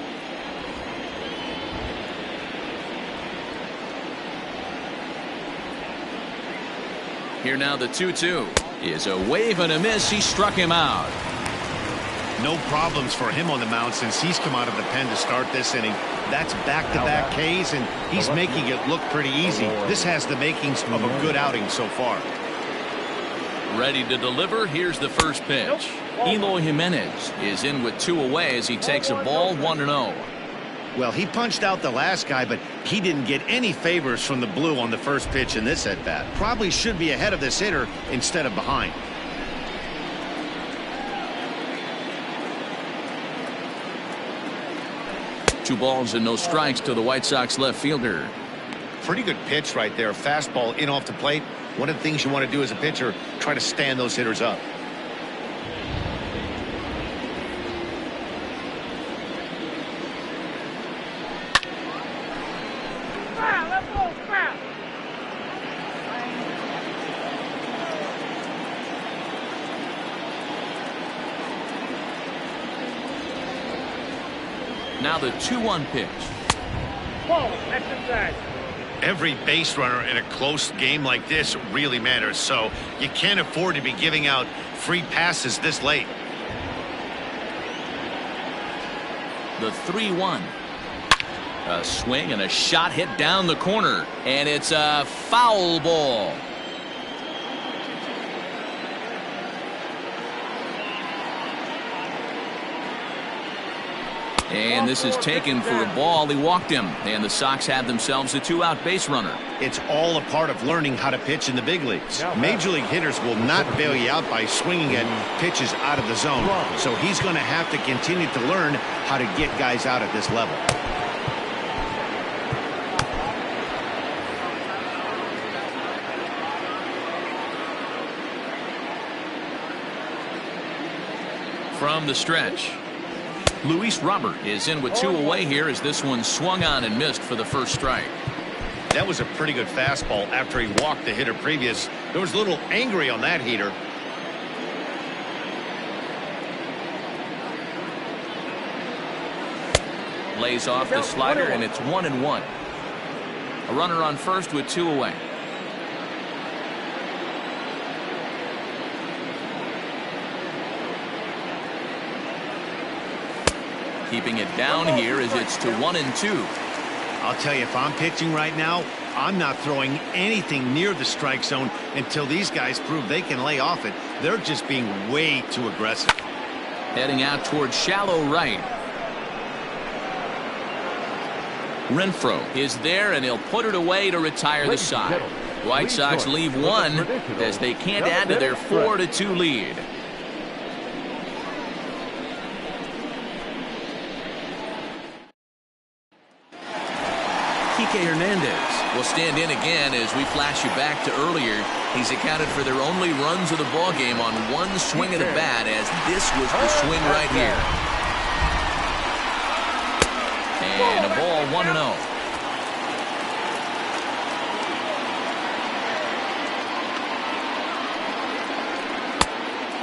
Here now the 2-2 is a wave and a miss. He struck him out. No problems for him on the mound since he's come out of the pen to start this inning. That's back-to-back Ks, and he's making it look pretty easy. This has the makings of a good outing so far. Ready to deliver. Here's the first pitch. Eloy Jimenez is in with 2 away as he takes a ball 1-0. Well, he punched out the last guy, but he didn't get any favors from the blue on the first pitch in this at-bat. Probably should be ahead of this hitter instead of behind. Two balls and no strikes to the White Sox left fielder. Pretty good pitch right there. Fastball in off the plate. One of the things you want to do as a pitcher, try to stand those hitters up. Now the 2-1 pitch. Ball, that's inside. Every base runner in a close game like this really matters, so you can't afford to be giving out free passes this late. The 3-1. A swing and a shot hit down the corner, and it's a foul ball. And this is taken for a ball. He walked him, and the Sox have themselves a 2-out base runner. It's all a part of learning how to pitch in the big leagues. Major league hitters will not bail you out by swinging at pitches out of the zone. So he's going to have to continue to learn how to get guys out at this level. From the stretch, Luis Robert is in with 2 away here as this one swung on and missed for the first strike. That was a pretty good fastball after he walked the hitter previous. There was a little angry on that heater. Lays off the slider, and it's 1-1. A runner on first with 2 away. Keeping it down here as it's to 1-2. I'll tell you, if I'm pitching right now, I'm not throwing anything near the strike zone until these guys prove they can lay off it. They're just being way too aggressive. Heading out towards shallow right. Renfroe is there, and he'll put it away to retire the side. White Sox leave 1 as they can't add to their 4-2 lead. Kike Hernandez will stand in again as we flash you back to earlier. He's accounted for their only runs of the ball game on 1 swing of the bat, as this was the swing right here. And a ball, 1-0.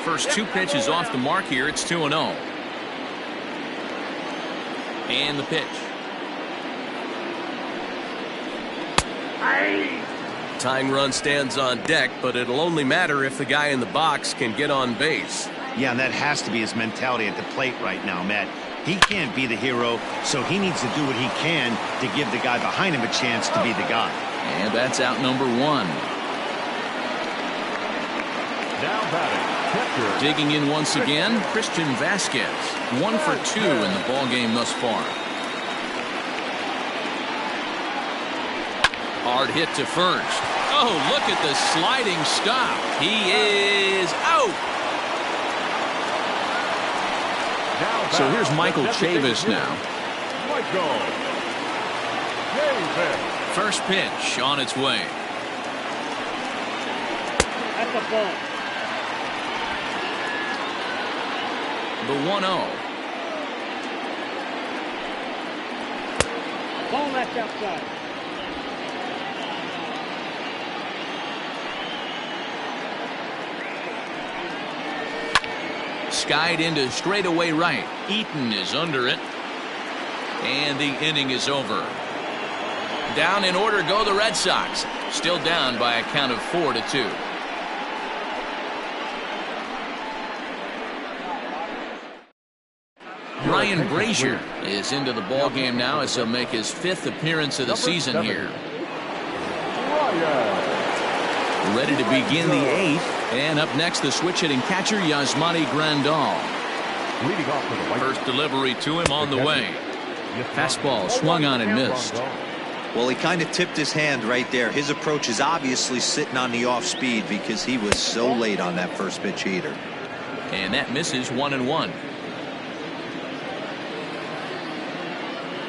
First 2 pitches off the mark here. It's 2-0. And the pitch. Tying run stands on deck, but it'll only matter if the guy in the box can get on base. Yeah, and that has to be his mentality at the plate right now, Matt. He can't be the hero, so he needs to do what he can to give the guy behind him a chance to be the guy. And that's out number 1. Now batting, Digging in once again, Christian Vasquez. 1 for 2 in the ball game thus far. Hard hit to first. Oh, look at the sliding stop. He is out. So here's Michael Chavis now. First pitch on its way. That's a ball. The 1-0. Ball left outside. Skied into straightaway right. Eaton is under it. And the inning is over. Down in order go the Red Sox. Still down by a count of 4-2. Ryan Brazier is into the ball game now as he'll make his 5th appearance of the season here. Ready to begin the 8th. And up next, the switch-hitting catcher, Yasmani Grandal. First delivery to him on the way. Fastball swung on and missed. Well, he kind of tipped his hand right there. His approach is obviously sitting on the off speed because he was so late on that first pitch heater. And that misses 1-1.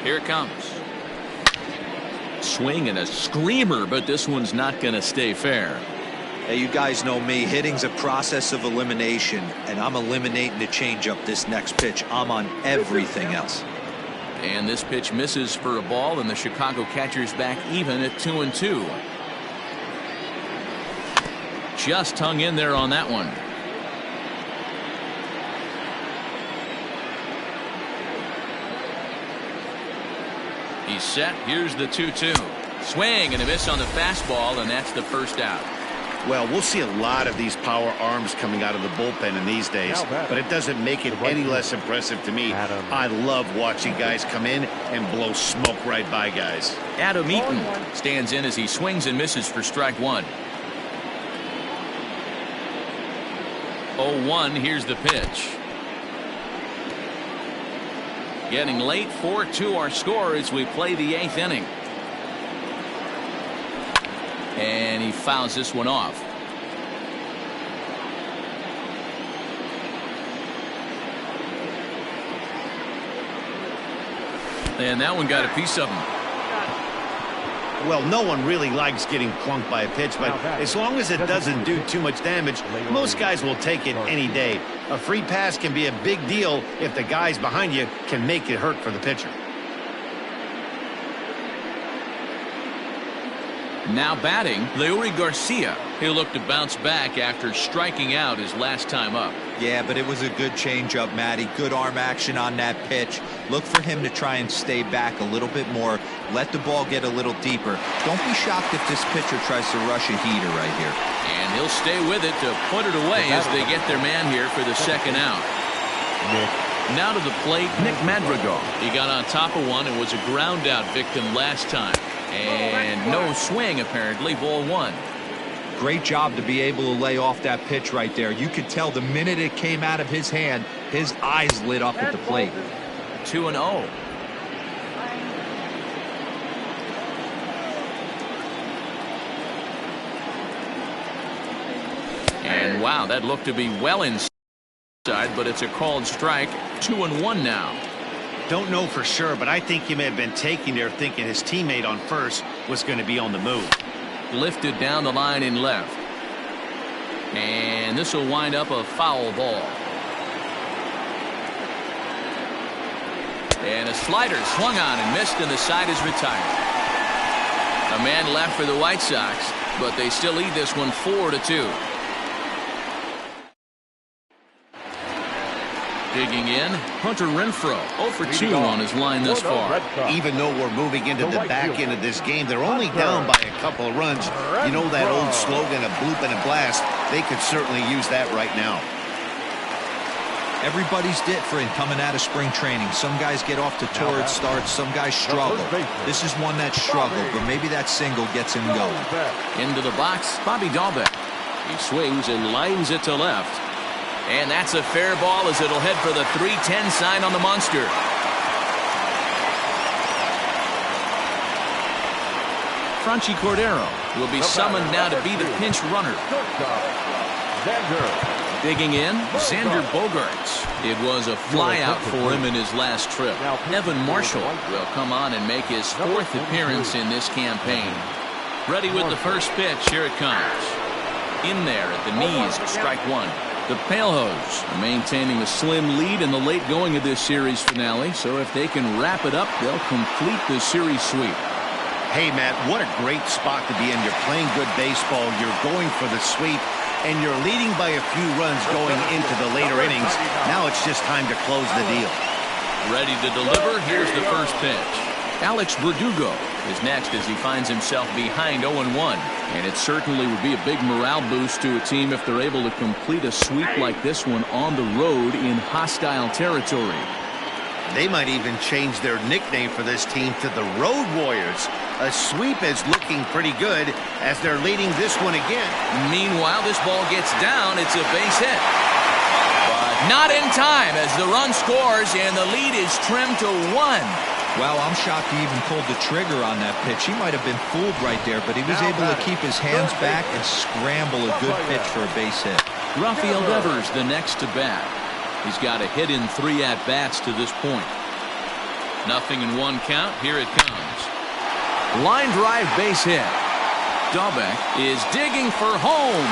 Here it comes. Swing and a screamer, but this one's not going to stay fair. Hey, you guys know me. Hitting's a process of elimination, and I'm eliminating the changeup this next pitch. I'm on everything else. And this pitch misses for a ball, and the Chicago catcher's back even at 2-2. Just hung in there on that one. He's set. Here's the 2-2. Swing and a miss on the fastball, and that's the first out. Well, we'll see a lot of these power arms coming out of the bullpen in these days, but it doesn't make it any less impressive to me. I love watching guys come in and blow smoke right by guys. Adam Eaton stands in as he swings and misses for strike 1. 0-1. Here's the pitch. Getting late, 4-2 our score as we play the 8th inning. And he fouls this one off. And that one got a piece of him. Well, no one really likes getting clunked by a pitch, but as long as it doesn't do too much damage, most guys will take it any day. A free pass can be a big deal if the guys behind you can make it hurt for the pitcher. Now batting, Leury Garcia. He'll look to bounce back after striking out his last time up. Yeah, but it was a good changeup, Matty. Good arm action on that pitch. Look for him to try and stay back a little bit more. Let the ball get a little deeper. Don't be shocked if this pitcher tries to rush a heater right here. And he'll stay with it to put it away as they get their man here for the second out. Now to the plate, Nick Madrigal. He got on top of one and was a ground out victim last time. And no swing, apparently. Ball one. Great job to be able to lay off that pitch right there. You could tell the minute it came out of his hand, his eyes lit up at the plate. 2-0. And wow, that looked to be well inside, but it's a called strike. 2-1 now. Don't know for sure, but I think he may have been taking there thinking his teammate on first was going to be on the move. Lifted down the line in left. And this will wind up a foul ball. And a slider swung on and missed, and the side is retired. A man left for the White Sox, but they still lead this one 4-2. Digging in, Hunter Renfroe, 0 for 2 on his line thus far. Even though we're moving into the back end of this game, they're only down by a couple of runs. You know that old slogan, a bloop and a blast? They could certainly use that right now. Everybody's different coming out of spring training. Some guys get off to torrid starts, some guys struggle. This is one that struggled, but maybe that single gets him going. Into the box, Bobby Dalbec. He swings and lines it to left. And that's a fair ball as it'll head for the 3-10 sign on the monster. Franchy Cordero will be summoned now to be the pinch runner. Digging in, Xander Bogaerts. It was a flyout for him in his last trip. Evan Marshall will come on and make his 4th appearance in this campaign. Ready with the first pitch. Here it comes. In there at the knees, strike one. The Palehose are maintaining a slim lead in the late going of this series finale, so if they can wrap it up, they'll complete the series sweep. Hey, Matt, what a great spot to be in. You're playing good baseball, you're going for the sweep, and you're leading by a few runs going into the later innings. Now it's just time to close the deal. Ready to deliver, here's the first pitch. Alex Verdugo is next as he finds himself behind 0-1. And it certainly would be a big morale boost to a team if they're able to complete a sweep like this one on the road in hostile territory. They might even change their nickname for this team to the Road Warriors. A sweep is looking pretty good as they're leading this one again. Meanwhile, this ball gets down. It's a base hit. But not in time as the run scores and the lead is trimmed to 1. Well, I'm shocked he even pulled the trigger on that pitch. He might have been fooled right there, but he was able to keep his hands back and scramble a good pitch for a base hit. Rafael Devers the next to bat. He's got a hit in 3 at-bats to this point. Nothing in 1 count. Here it comes. Line drive base hit. Dalbec is digging for home.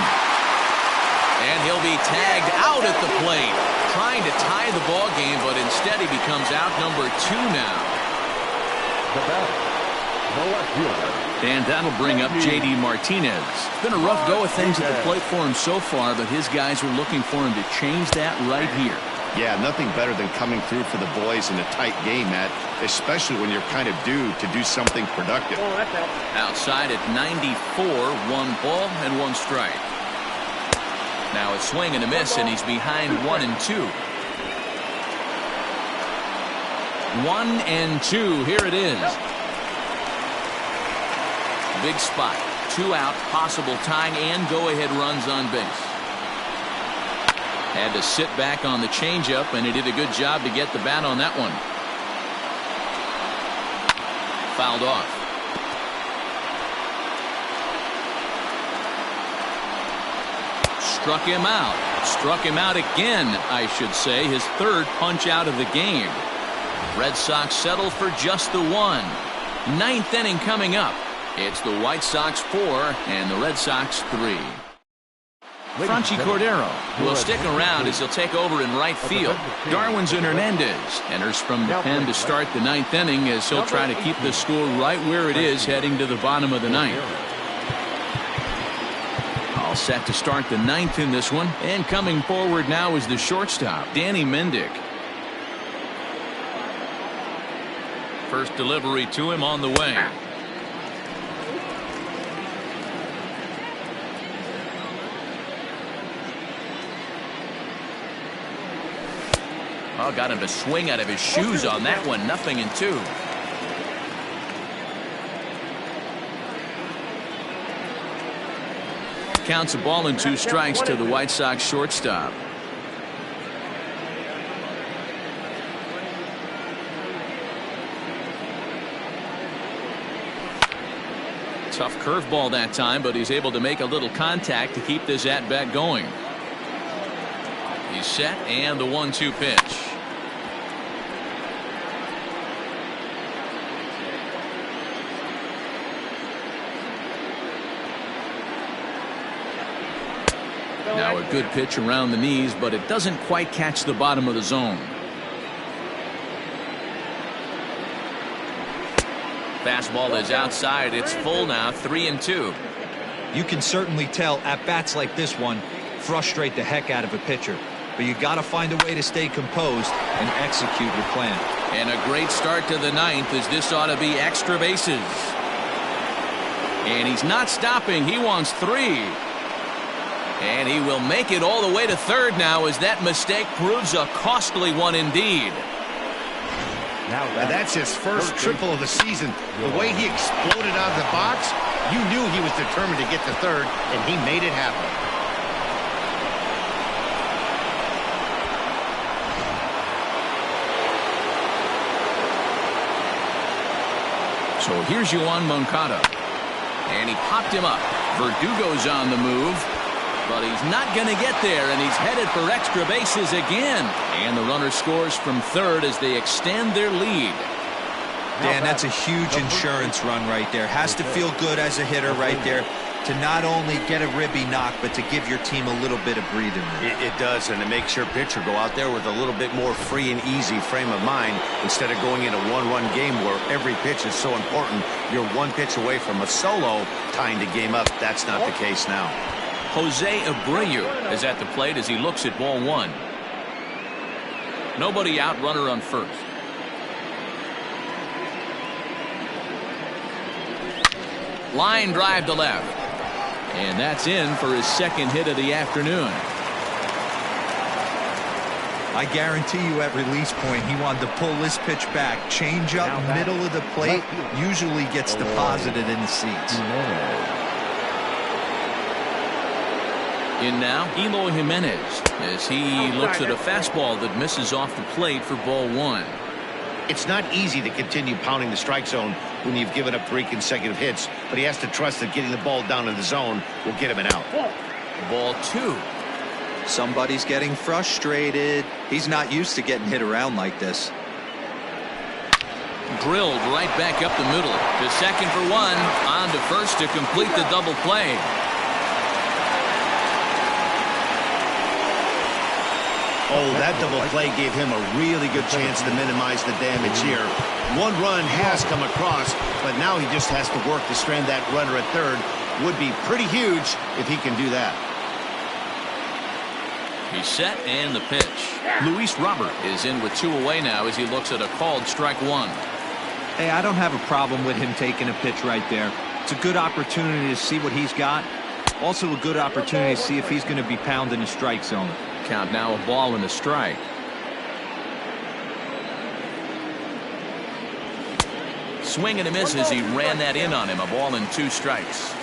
And he'll be tagged out at the plate. Trying to tie the ball game, but instead he becomes out number 2 now. And that'll bring up J.D. Martinez. It's been a rough go of things at the plate for him so far, but his guys are looking for him to change that right here. Yeah, nothing better than coming through for the boys in a tight game, Matt, especially when you're kind of due to do something productive. Outside at 94, 1 ball and 1 strike. Now a swing and a miss, and he's behind 1-2. 1-2. Here it is. Big spot. 2 out, possible tying and go-ahead runs on base. Had to sit back on the changeup, and he did a good job to get the bat on that one. fouled off. Struck him out. Struck him out again, I should say. His third punch out of the game. Red Sox settle for just the one. Ninth inning coming up. It's the White Sox 4 and the Red Sox 3. Franchy Cordero will stick around as he'll take over in right field. Darwinzon Hernandez enters from the pen to start the ninth inning as he'll try to keep the score right where it is heading to the bottom of the ninth. All set to start the ninth in this one, and coming forward now is the shortstop, Danny Mendick. First delivery to him on the way. Oh, got him to swing out of his shoes on that one. 0-2. Counts a ball and 2 strikes to the White Sox shortstop. Tough curveball that time, but he's able to make a little contact to keep this at-bat going. He's set, and the 1-2 pitch. Now a good pitch around the knees, but it doesn't quite catch the bottom of the zone. Fastball is outside. It's full now, 3-2. You can certainly tell at bats like this one frustrate the heck out of a pitcher. But you got to find a way to stay composed and execute your plan. And a great start to the ninth, as this ought to be extra bases. And he's not stopping. He wants 3. And he will make it all the way to third now, as that mistake proves a costly one indeed. Now that's his first triple of the season. The way he exploded out of the box, you knew he was determined to get to third, and he made it happen. So here's Yoan Moncada. And he popped him up. Verdugo's on the move. But he's not going to get there, and he's headed for extra bases again. And the runner scores from third as they extend their lead. Dan, that's a huge insurance run right there. Has to feel good as a hitter right there to not only get a ribby knock, but to give your team a little bit of breathing room. It does, and it makes your pitcher go out there with a little bit more free and easy frame of mind instead of going in a one-run game where every pitch is so important. You're one pitch away from a solo tying the game up. That's not the case now. Jose Abreu is at the plate as he looks at ball 1. Nobody out, runner on first. Line drive to left. And that's in for his second hit of the afternoon. I guarantee you at release point he wanted to pull this pitch back. Change up middle of the plate usually gets deposited in the seats. In now, Eloy Jimenez as he looks at a fastball that misses off the plate for ball 1. It's not easy to continue pounding the strike zone when you've given up 3 consecutive hits, but he has to trust that getting the ball down in the zone will get him an out. Ball 2. Somebody's getting frustrated. He's not used to getting hit around like this. Drilled right back up the middle. To second for 1. On to first to complete the double play. Oh, that double play gave him a really good chance to minimize the damage here. 1 run has come across, but now he just has to work to strand that runner at third. Would be pretty huge if he can do that. He's set, and the pitch. Luis Robert is in with 2 away now as he looks at a called strike 1. Hey, I don't have a problem with him taking a pitch right there. It's a good opportunity to see what he's got. Also a good opportunity to see if he's going to be pounding the strike zone. Count now, a ball and a strike. Swing and a miss as he ran that in on him. A ball and 2 strikes.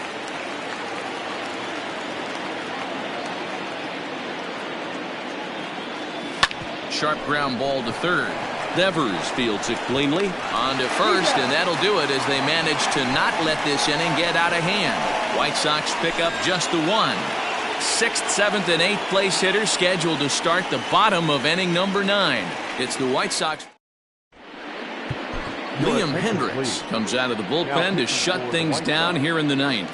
Sharp ground ball to third. Devers fields it cleanly. On to first, and that'll do it as they manage to not let this inning get out of hand. White Sox pick up just the one. 6th, 7th, and 8th place hitters scheduled to start the bottom of inning number 9. It's the White Sox. Liam Hendricks comes out of the bullpen to shut things down here in the 9th.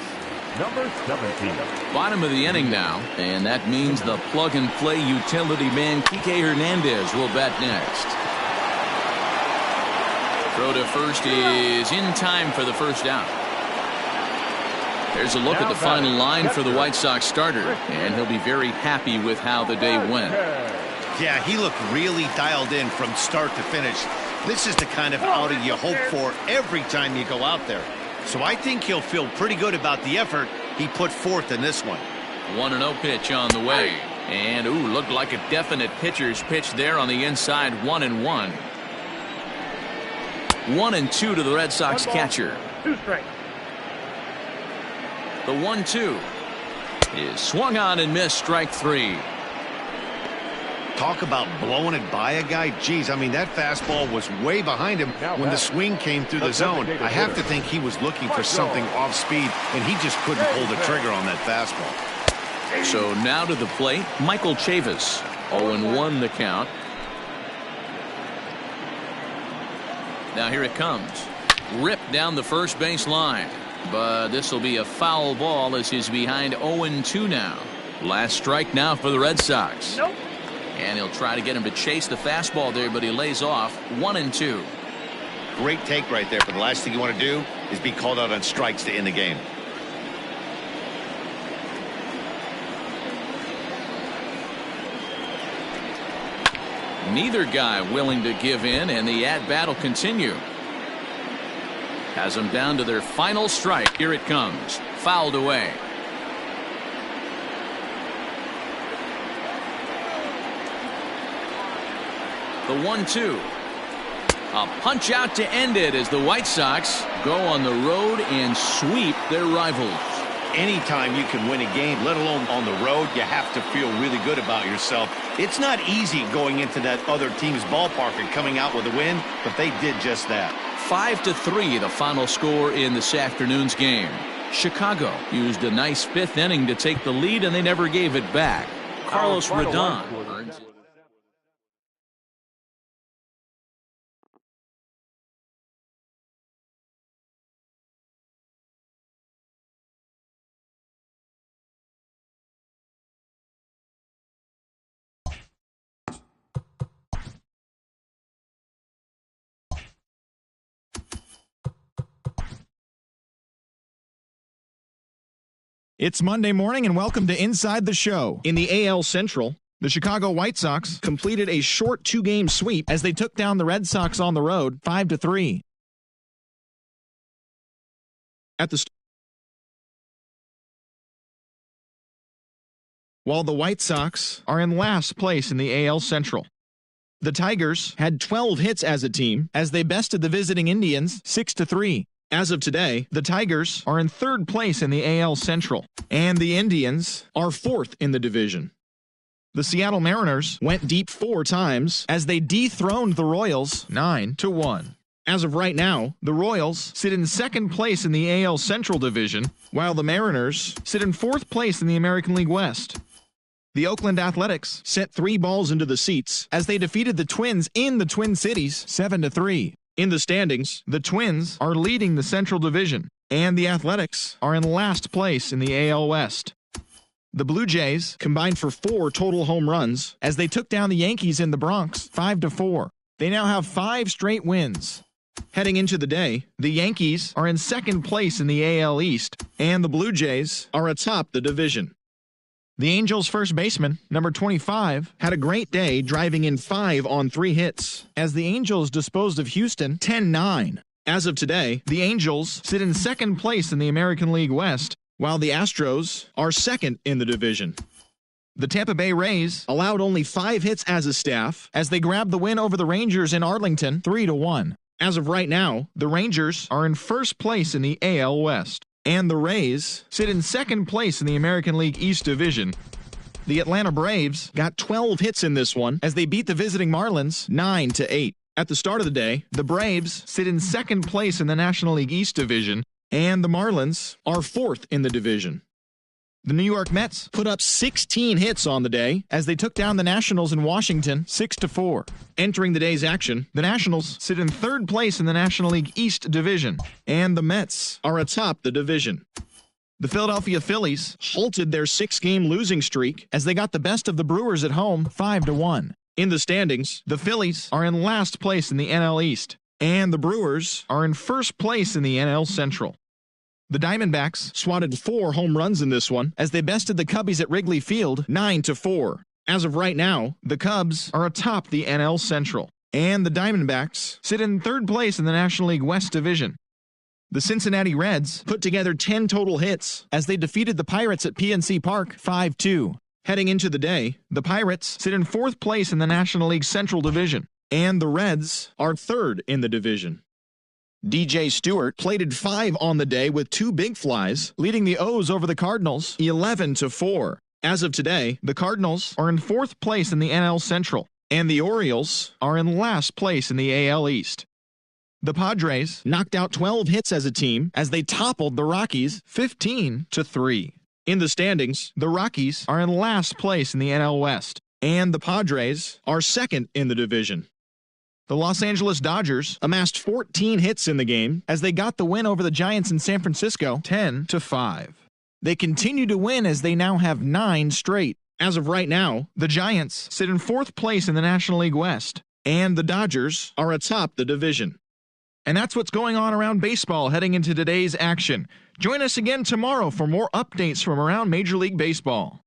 Number 17. Bottom of the inning now, and that means the plug-and-play utility man Kike Hernandez will bat next. Throw to first is in time for the first out. There's a look at the final line for the White Sox starter, and he'll be very happy with how the day went. Yeah, he looked really dialed in from start to finish. This is the kind of outing you hope for every time you go out there. So I think he'll feel pretty good about the effort he put forth in this one. 1-0 pitch on the way. And, looked like a definite pitcher's pitch there on the inside, 1-1. 1-2 to the Red Sox catcher. 2 strikes. The 1-2 is swung on and missed, strike 3. Talk about blowing it by a guy. Geez, I mean, that fastball was way behind him when the swing came through the zone. I have to think he was looking for something off speed, and he just couldn't pull the trigger on that fastball. So now to the plate, Michael Chavis. 0-1 the count. Now here it comes. Ripped down the first base line. But this will be a foul ball as he's behind 0-2 now. Last strike now for the Red Sox. Nope. And he'll try to get him to chase the fastball there, but he lays off 1-2. Great take right there, but the last thing you want to do is be called out on strikes to end the game. Neither guy willing to give in, and the at-bat will continue. Has them down to their final strike. Here it comes. Fouled away. The 1-2. A punch out to end it as the White Sox go on the road and sweep their rivals. Anytime you can win a game, let alone on the road, you have to feel really good about yourself. It's not easy going into that other team's ballpark and coming out with a win, but they did just that. 5-3 the final score in this afternoon's game. Chicago used a nice 5th inning to take the lead, and they never gave it back. Carlos Rodon earns it. It's Monday morning and welcome to Inside the Show. In the AL Central, the Chicago White Sox completed a short 2-game sweep as they took down the Red Sox on the road 5-3. While the White Sox are in last place in the AL Central. The Tigers had 12 hits as a team as they bested the visiting Indians 6-3. As of today, the Tigers are in 3rd place in the AL Central, and the Indians are 4th in the division. The Seattle Mariners went deep 4 times as they dethroned the Royals 9-1. As of right now, the Royals sit in 2nd place in the AL Central Division, while the Mariners sit in 4th place in the American League West. The Oakland Athletics sent 3 balls into the seats as they defeated the Twins in the Twin Cities 7-3. In the standings, the Twins are leading the Central Division, and the Athletics are in last place in the AL West. The Blue Jays combined for 4 total home runs as they took down the Yankees in the Bronx 5-4. They now have 5 straight wins. Heading into the day, the Yankees are in 2nd place in the AL East, and the Blue Jays are atop the division. The Angels' first baseman, number 25, had a great day driving in 5 on 3 hits, as the Angels disposed of Houston 10-9. As of today, the Angels sit in 2nd place in the American League West, while the Astros are 2nd in the division. The Tampa Bay Rays allowed only 5 hits as a staff, as they grabbed the win over the Rangers in Arlington 3-1. As of right now, the Rangers are in 1st place in the AL West. And the Rays sit in 2nd place in the American League East Division. The Atlanta Braves got 12 hits in this one as they beat the visiting Marlins 9-8. At the start of the day, the Braves sit in second place in the National League East Division, and the Marlins are fourth in the division. The New York Mets put up 16 hits on the day as they took down the Nationals in Washington 6-4. Entering the day's action, the Nationals sit in third place in the National League East Division, and the Mets are atop the division. The Philadelphia Phillies halted their 6-game losing streak as they got the best of the Brewers at home 5-1. In the standings, the Phillies are in last place in the NL East, and the Brewers are in first place in the NL Central. The Diamondbacks swatted 4 home runs in this one as they bested the Cubbies at Wrigley Field 9-4. As of right now, the Cubs are atop the NL Central, and the Diamondbacks sit in third place in the National League West Division. The Cincinnati Reds put together 10 total hits as they defeated the Pirates at PNC Park 5-2. Heading into the day, the Pirates sit in fourth place in the National League Central Division, and the Reds are third in the division. DJ Stewart plated 5 on the day with 2 big flies, leading the O's over the Cardinals 11-4. As of today, the Cardinals are in fourth place in the NL Central, and the Orioles are in last place in the AL East. The Padres knocked out 12 hits as a team as they toppled the Rockies 15-3. In the standings, the Rockies are in last place in the NL West, and the Padres are second in the division. The Los Angeles Dodgers amassed 14 hits in the game as they got the win over the Giants in San Francisco 10-5. They continue to win as they now have 9 straight. As of right now, the Giants sit in fourth place in the National League West, and the Dodgers are atop the division. And that's what's going on around baseball heading into today's action. Join us again tomorrow for more updates from around Major League Baseball.